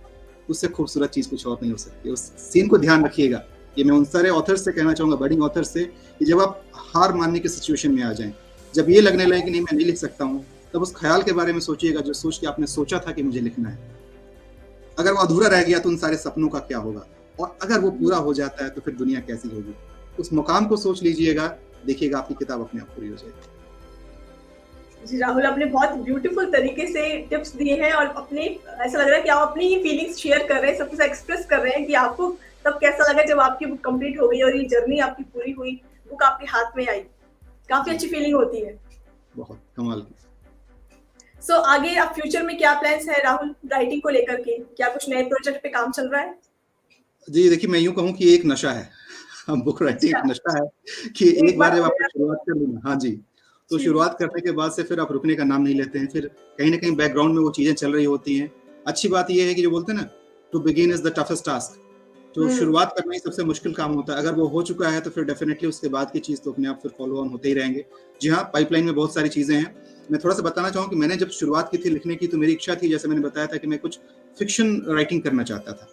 उससे खूबसूरत चीज कुछ और नहीं हो सकती। उस सीन को ध्यान रखिएगा। ये मैं उन सारे ऑथर्स से कहना चाहूंगा, बडिंग ऑथर्स से, कि जब आप हार मानने की सिचुएशन में आ जाएं, जब ये लगने लगे कि नहीं मैं नहीं लिख सकता हूँ, तब उस ख्याल के बारे में सोचिएगा जो सोच के आपने सोचा था कि मुझे लिखना है। अगर वो अधूरा रह गया तो उन सारे सपनों का क्या होगा, और अगर वो पूरा हो जाता है तो फिर दुनिया कैसी होगी। उस मुकाम को सोच लीजिएगा, देखिएगा आपकी किताब अपने आप पूरी हो जाएगी। जी राहुल, आपने बहुत ब्यूटीफुल तरीके से टिप्स दिए हैं और अपने, ऐसा लग रहा है कि आप अपनी ही फीलिंग्स शेयर कर रहे हैं, सबके साथ एक्सप्रेस कर रहे हैं कि आपको तब कैसा लगा जब आपकी बुक कंप्लीट हो गई और ये जर्नी आपकी पूरी हुई, बुक आपके हाथ में आई। काफी अच्छी फीलिंग होती है, बहुत कमाल की। सो आगे अब फ्यूचर में क्या प्लान्स है राहुल राइटिंग को लेकर के? क्या कुछ नए प्रोजेक्ट पे काम चल रहा है? जी देखिए, मैं यूं कहूँ कि एक नशा है। बुक राइटिंग एक नशा है कि एक बार जब आपने शुरुआत कर ली ना, हाँ जी, तो शुरुआत करने के बाद से फिर आप रुकने का नाम नहीं लेते हैं। फिर कहीं ना कहीं बैकग्राउंड में वो चीजें चल रही होती हैं। अच्छी बात यह है कि जो बोलते हैं ना, to begin is the toughest task. तो शुरुआत करना ही सबसे मुश्किल काम होता है। अगर वो हो चुका है तो फिर डेफिनेटली उसके बाद की चीज तो अपने आप फिर फॉलो ऑन होते ही रहेंगे। जी हाँ, पाइपलाइन में बहुत सारी चीजें हैं। मैं थोड़ा सा बताना चाहूँ कि मैंने जब शुरुआत की थी लिखने की, तो मेरी इच्छा थी, जैसे मैंने बताया था, कि मैं कुछ फिक्शन राइटिंग करना चाहता था।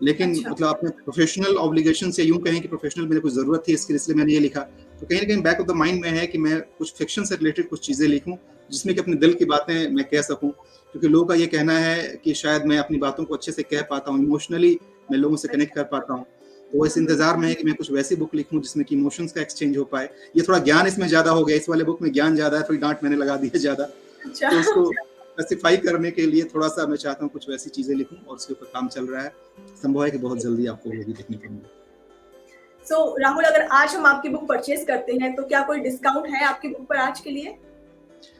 लेकिन मतलब अपने प्रोफेशनल ऑब्लिगेशन से यूं कहें कि प्रोफेशनल मेरे को जरूरत थी इसके, इसलिए मैंने ये लिखा। तो कहीं ना कहीं बैक ऑफ द माइंड में है कि मैं कुछ फिक्शन से रिलेटेड कुछ चीजें लिखूं, जिसमें कि अपने दिल की बातें मैं कह सकूं। क्योंकि लोगों का ये कहना है कि शायद मैं अपनी बातों को अच्छे से कह पाता हूँ, इमोशनली मैं लोगों से कनेक्ट कर पाता हूँ। तो इस इंतजार में है कि मैं कुछ वैसी बुक लिखूं जिसमें कि इमोशंस का एक्सचेंज हो पाए। ये थोड़ा ज्ञान इसमें ज्यादा हो गया, इस वाले बुक में ज्ञान ज्यादा है, थोड़ी डांट मैंने लगा दी है ज्यादा। तो उसको स्पेसिफाई करने के लिए थोड़ा सा मैं चाहता हूँ कुछ वैसी चीजें लिखूं, और उसके ऊपर काम चल रहा है। संभव है कि बहुत जल्दी आपको वो भी देखने को मिले। सो राहुल, अगर आज हम आपकी बुक परचेज करते हैं तो क्या कोई डिस्काउंट है आपकी बुक पर आज के लिए?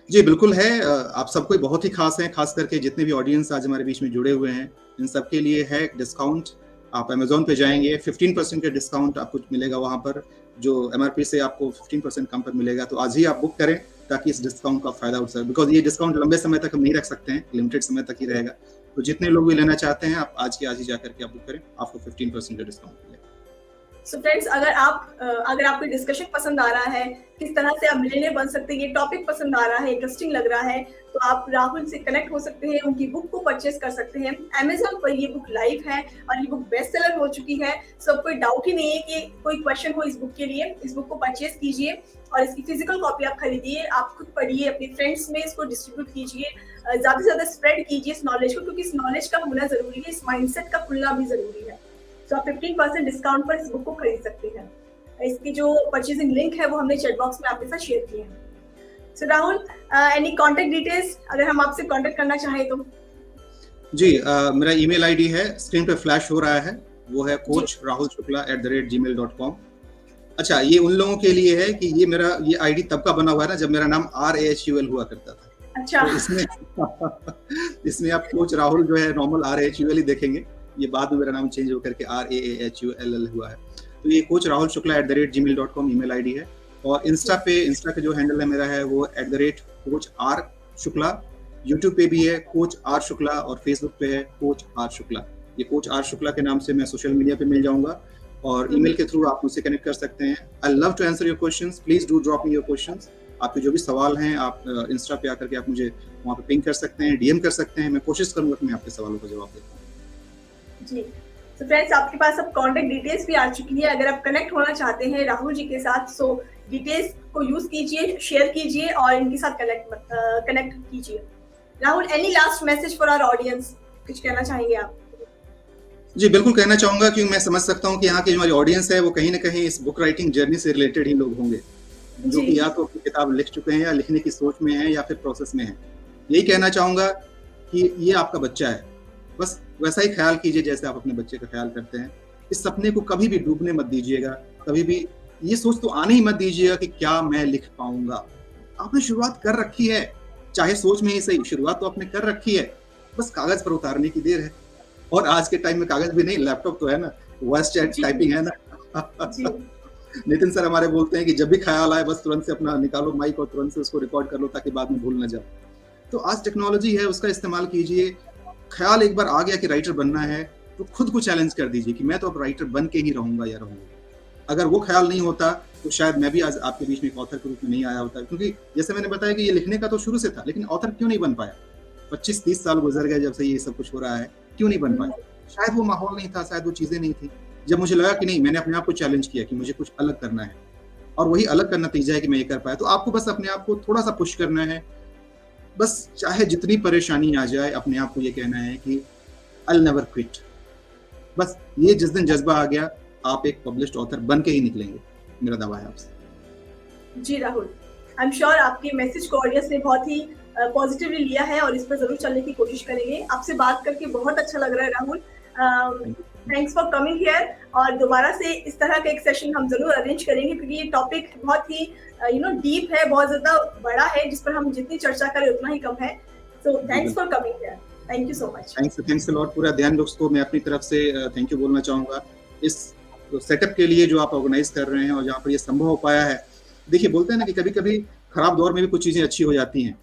जी बिल्कुल है। आप सबको बहुत ही खास है, खास करके जितने भी ऑडियंस आज हमारे बीच में जुड़े हुए हैं, इन सबके लिए है डिस्काउंट। आप अमेजोन पे जाएंगे, 15% का डिस्काउंट आपको मिलेगा वहां पर, जो MRP से आपको 15% कम पर मिलेगा। तो आज ही आप बुक करें ताकि इस डिस्काउंट का फायदा उठा सके, बिकॉज ये डिस्काउंट लंबे समय तक हम नहीं रख सकते हैं, लिमिटेड समय तक ही रहेगा। तो जितने लोग भी लेना चाहते हैं, आप आज ही जाकर के आप बुक करें, आपको 15% का डिस्काउंट मिलेगा। सो फ्रेंड्स, अगर आपको डिस्कशन पसंद आ रहा है, किस तरह से आप मिलियनेयर बन सकते हैं, ये टॉपिक पसंद आ रहा है, इंटरेस्टिंग लग रहा है, तो आप राहुल से कनेक्ट हो सकते हैं, उनकी बुक को परचेस कर सकते हैं। अमेजोन पर ये बुक लाइव है और ये बुक बेस्ट सेलर हो चुकी है। सो कोई डाउट ही नहीं है कि कोई क्वेश्चन हो इस बुक के लिए। इस बुक को परचेस कीजिए और इसकी फिजिकल कॉपी आप खरीदिए, आप खुद पढ़िए, अपने फ्रेंड्स में इसको डिस्ट्रीब्यूट कीजिए। ज़्यादा से ज़्यादा स्प्रेड कीजिए इस नॉलेज को, क्योंकि इस नॉलेज का होना ज़रूरी है, इस माइंडसेट का खुलना भी ज़रूरी है। तो आप 15% डिस्काउंट पर इस बुक को खरीद सकते हैं। इसकी जो परचेजिंग लिंक है वो हमने चैट बॉक्स में आपके साथ शेयर किए हैं। सो राहुल, एनी कॉन्टेक्ट डिटेल्स अगर हम आपसे कॉन्टेक्ट करना चाहें तो? जी, मेरा ईमेल आईडी है, स्क्रीन पे फ्लैश हो रहा है, वो है coachrahulshukla@gmail.com। अच्छा, ये उन लोगों के लिए है कि ये आईडी तब का बना हुआ है ना जब मेरा नाम RAHUL हुआ करता था। अच्छा। तो इसमें आप कोच राहुल जो है नॉर्मल RAHUL ही देखेंगे। ये बाद में मेरा नाम चेंज होकर के RAAHULL हुआ है। तो ये coachrahulshukla@gmail.com ईमेल आईडी है। और इंस्टा का जो हैंडल है मेरा है वो @coach_r_shukla। यूट्यूब पे भी है कोच आर शुक्ला और फेसबुक पे है कोच आर शुक्ला। ये कोच आर शुक्ला के नाम से मैं सोशल मीडिया पे मिल जाऊंगा और ईमेल के थ्रू आप मुझसे कनेक्ट कर सकते हैं। I love to answer your questions, please do drop me your questions. आपके जो भी सवाल हैं आप इंस्टा पे आकर के आप मुझे वहाँ पे पिंग कर सकते हैं, डीएम कर सकते हैं। मैं कोशिश करूंगा कि मैं आपके सवालों का जवाब दे पाऊँ। जी, तो फ्रेंड्स आपके पास अब कॉन्टेक्ट डिटेल्स भी आ चुकी है। अगर आप कनेक्ट होना चाहते हैं राहुल जी के साथ, सो डिटेल्स को यूज कीजिए, शेयर कीजिए और इनके साथ कनेक्ट कीजिए। Rahul, any last message for our audience, कुछ कहना चाहेंगे आप? जी बिल्कुल कहना चाहूंगा, क्योंकि मैं समझ सकता हूँ कि यहाँ की हमारी ऑडियंस है वो कहीं ना कहीं इस बुक राइटिंग जर्नी से रिलेटेड ही लोग होंगे, जो कि या तो अपनी किताब लिख चुके हैं या लिखने की सोच में है या फिर प्रोसेस में है। यही कहना चाहूंगा कि ये आपका बच्चा है, बस वैसा ही ख्याल कीजिए जैसे आप अपने बच्चे का ख्याल करते हैं। इस सपने को कभी भी डूबने मत दीजिएगा, कभी भी ये सोच तो आने ही मत दीजिएगा कि क्या मैं लिख पाऊंगा। आपने शुरुआत कर रखी है, चाहे सोच में ही सही, शुरुआत तो आपने कर रखी है, बस कागज पर उतारने की देर है। और आज के टाइम में कागज भी नहीं, लैपटॉप तो है ना, वॉइस चैट टाइपिंग है ना। नितिन सर हमारे बोलते हैं कि जब भी ख्याल आए बस तुरंत से अपना निकालो माइक और तुरंत से उसको रिकॉर्ड कर लो ताकि बाद में भूल ना जाओ। तो आज टेक्नोलॉजी है, उसका इस्तेमाल कीजिए। ख्याल एक बार आ गया कि राइटर बनना है तो खुद को चैलेंज कर दीजिए कि मैं तो अब राइटर बन के ही रहूंगा या रहूंगा। अगर वो ख्याल नहीं होता तो शायद मैं भी आज आपके बीच में एक ऑथर के रूप में नहीं आया होता, क्योंकि जैसे मैंने बताया कि ये लिखने का तो शुरू से था, लेकिन ऑथर क्यों नहीं बन पाया? 25-30 साल गुजर गए जब से ये सब कुछ हो रहा है, क्यों नहीं बन पाया? शायद वो माहौल नहीं था, शायद वो चीजें नहीं थी। जब मुझे लगा कि नहीं, मैंने अपने आप को चैलेंज किया कि मुझे कुछ अलग करना है और वही अलग का नतीजा है कि मैं ये कर पाया। तो आपको बस अपने आप को थोड़ा सा पुश करना है, बस चाहे जितनी परेशानी आ जाए अपने आप को ये कहना है कि I'll never quit। बस ये जिस दिन जज्बा आ गया आप एक पब्लिश्ड ऑथर बन के ही निकलेंगे, मेरा दावा है आपसे। जी राहुल, आई एम श्योर आपके मैसेज को ऑडियंस ने बहुत ही पॉजिटिवली लिया है और इस पर जरूर चलने की कोशिश करेंगे। आपसे बात करके बहुत अच्छा लग रहा है Rahul. Thanks for coming here और दोबारा से इस तरह का एक सेशन हम जरूर अरेंज करेंगे, क्योंकि ये टॉपिक बहुत ही डीप है, बहुत ज्यादा बड़ा है, जिस पर हम जितनी चर्चा करें उतना ही कम है। So thanks for coming here, thank you so much. Thanks a lot. पूरा ध्यान दोस्तों मैं अपनी तरफ से थैंक यू बोलना चाहूंगा इस सेटअप के लिए जो आप ऑर्गेनाइज कर रहे हैं और जहाँ पर ये संभव हो पाया है। देखिए बोलते हैं ना कि कभी कभी खराब दौर में भी कुछ चीजें अच्छी हो जाती हैं।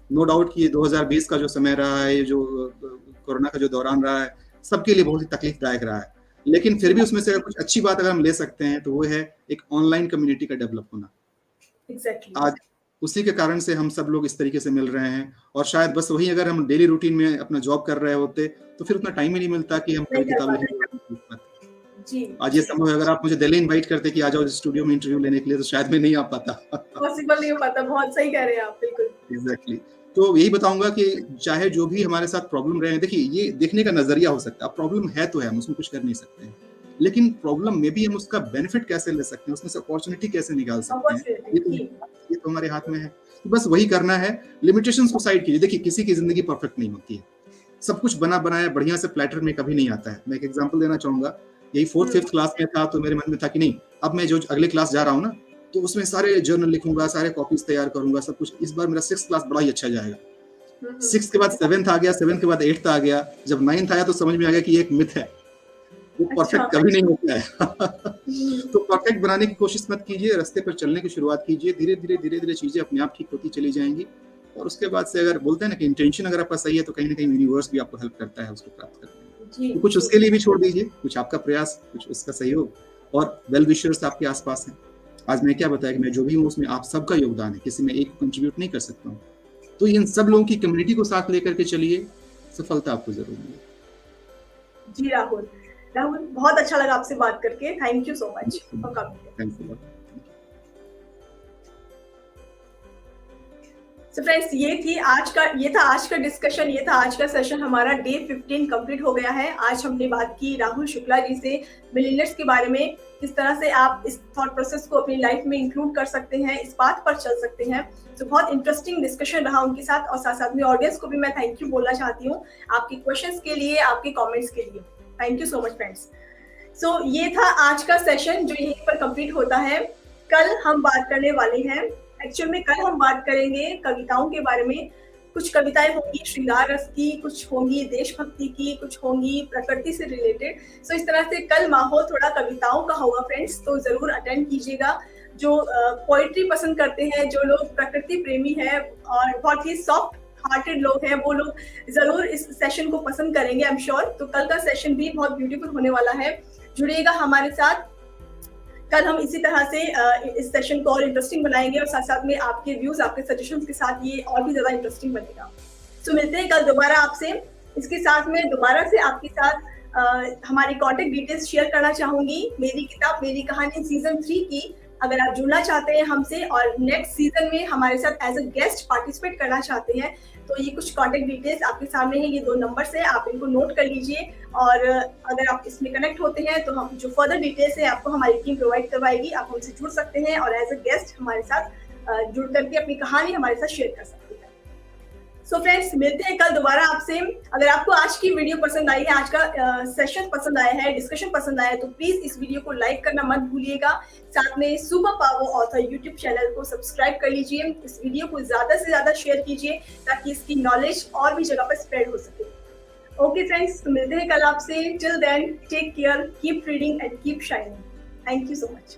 नो डाउट कि ये 2020 का जो समय रहा है, जो कोरोना का जो दौरान रहा है, सबके लिए बहुत ही तकलीफदायक रहा है, लेकिन फिर भी उसमें से कुछ अच्छी बात अगर हम ले सकते हैं तो वो है एक ऑनलाइन कम्युनिटी का डेवलप होना। आज उसी के कारण से हम सब लोग इस तरीके से मिल रहे हैं, और शायद बस वही अगर हम डेली रूटीन में अपना जॉब कर रहे होते तो फिर उतना टाइम ही नहीं मिलता कि हम कई किताब लिखें। आज ये संभव है, अगर आप मुझे दिल्ली इनवाइट करते कि आ जाओ स्टूडियो में इंटरव्यू लेने के लिए तो शायद मैं नहीं आ पाता। पॉसिबल नहीं हो पाता, बहुत सही कह रहे हैं आप, बिल्कुल एग्जैक्टली। तो यही बताऊंगा कि चाहे जो भी हमारे साथ प्रॉब्लम रहे, देखिए ये देखने का नजरिया हो सकता है। प्रॉब्लम है तो है, हम उसमें कुछ कर नहीं सकते हैं, लेकिन प्रॉब्लम में भी हम उसका बेनिफिट कैसे ले सकते हैं, उसमें से अपॉर्चुनिटी कैसे निकाल सकते हैं, ये तो हमारे हाथ में है। तो बस वही करना है, लिमिटेशंस को साइड कीजिए। देखिए किसी की जिंदगी परफेक्ट नहीं होती है, सब कुछ बना बनाया बढ़िया से प्लेटर में कभी नहीं आता है। मैं एक एग्जांपल देना चाहूंगा, यही 4th-5th क्लास में था तो मेरे मन में था कि नहीं, अब मैं जो अगले क्लास जा रहा हूँ ना तो उसमें सारे जर्नल लिखूंगा, सारे कॉपीज तैयार करूंगा, सब कुछ। इस बार मेरा 6th क्लास बड़ा ही अच्छा जाएगा। 6th के बाद 7th आ गया, 7th के बाद 8th आ गया, जब 9th आया तो समझ में आ गया कि ये एक मिथ है, वो परफेक्ट कभी नहीं होता है। तो परफेक्ट बनाने की कोशिश मत कीजिए, रास्ते पर चलने की शुरुआत कीजिए। धीरे धीरे चीजें अपने आप ठीक होती चली जाएंगी, और उसके बाद से अगर बोलते हैं ना कि इंटेंशन अगर आपका सही है तो कहीं ना कहीं यूनिवर्स भी आपको हेल्प करता है उसको प्राप्त करने में। तो कुछ उसके लिए भी छोड़ दीजिए, कुछ आपका प्रयास, कुछ उसका सहयोग, और वेल विशर्स आपके आसपास हैं। आज मैं क्या बताया कि मैं जो भी हूँ उसमें आप सबका योगदान है, किसी में एक कंट्रीब्यूट नहीं कर सकता हूँ। तो इन सब लोगों की कम्युनिटी को साथ लेकर के चलिए, सफलता आपको जरूर मिलेगी। जी राहुल, बहुत अच्छा लगा आपसे बात करके। Thank you so much for coming. Thanks a lot. So friends ये था आज का डिस्कशन, ये था आज का सेशन। हमारा डे 15 कंप्लीट हो गया है। आज हमने बात की राहुल शुक्ला जी से मिलेनियर्स के बारे में, किस तरह से आप इस थॉट प्रोसेस को अपनी लाइफ में इंक्लूड कर सकते हैं, इस बात पर चल सकते हैं। तो बहुत इंटरेस्टिंग डिस्कशन रहा उनके साथ, और साथ साथ में ऑडियंस को भी मैं थैंक यू बोलना चाहती हूँ आपके क्वेश्चंस के लिए, आपके कमेंट्स के लिए। Thank you so much friends. So ये था आज का सेशन जो यहीं पर कंप्लीट होता है। कल हम बात करने वाले हैं, एक्चुअल में कल हम बात करेंगे कविताओं के बारे में। कुछ कविताएं होंगी श्रृंगार रस की, कुछ होंगी देशभक्ति की, कुछ होंगी प्रकृति से रिलेटेड। सो इस तरह से कल माहौल थोड़ा कविताओं का होगा फ्रेंड्स, तो जरूर अटेंड कीजिएगा। जो पोइट्री पसंद करते हैं, जो लोग प्रकृति प्रेमी हैं और बहुत ही सॉफ्ट हार्टेड लोग हैं, वो लोग जरूर इस सेशन को पसंद करेंगे, आई एम श्योर। तो कल का सेशन भी बहुत ब्यूटीफुल होने वाला है, जुड़िएगा हमारे साथ। कल हम इसी तरह से इस सेशन को और इंटरेस्टिंग बनाएंगे, और साथ साथ में आपके व्यूज, आपके सजेशंस के साथ ये और भी ज्यादा इंटरेस्टिंग बनेगा। सो मिलते हैं कल दोबारा आपसे। इसके साथ में दोबारा से आपके साथ हमारी कॉन्टेक्ट डिटेल्स शेयर करना चाहूंगी। मेरी किताब मेरी कहानी सीजन 3 की अगर आप जुड़ना चाहते हैं हमसे और नेक्स्ट सीजन में हमारे साथ एज अ गेस्ट पार्टिसिपेट करना चाहते हैं, तो ये कुछ कॉन्टेक्ट डिटेल्स आपके सामने है, ये 2 नंबर्स है, आप इनको नोट कर लीजिए। और अगर आप इसमें कनेक्ट होते हैं तो हम जो फर्दर डिटेल्स है आपको हमारी टीम प्रोवाइड करवाएगी। आप हमसे जुड़ सकते हैं और एज अ गेस्ट हमारे साथ जुड़ करके अपनी कहानी हमारे साथ शेयर कर सकते हैं। सो फ्रेंड्स, मिलते हैं कल दोबारा आपसे। अगर आपको आज की वीडियो पसंद आई है, आज का सेशन पसंद आया है, डिस्कशन पसंद आया है, तो प्लीज इस वीडियो को लाइक करना मत भूलिएगा। साथ में super power author YouTube channel को सब्सक्राइब कर लीजिए। इस वीडियो को ज्यादा से ज्यादा शेयर कीजिए ताकि इसकी नॉलेज और भी जगह पर स्प्रेड हो सके। ओके फ्रेंड्स, तो मिलते हैं कल आपसे। Till then take care, keep reading and keep shining. Thank you so much.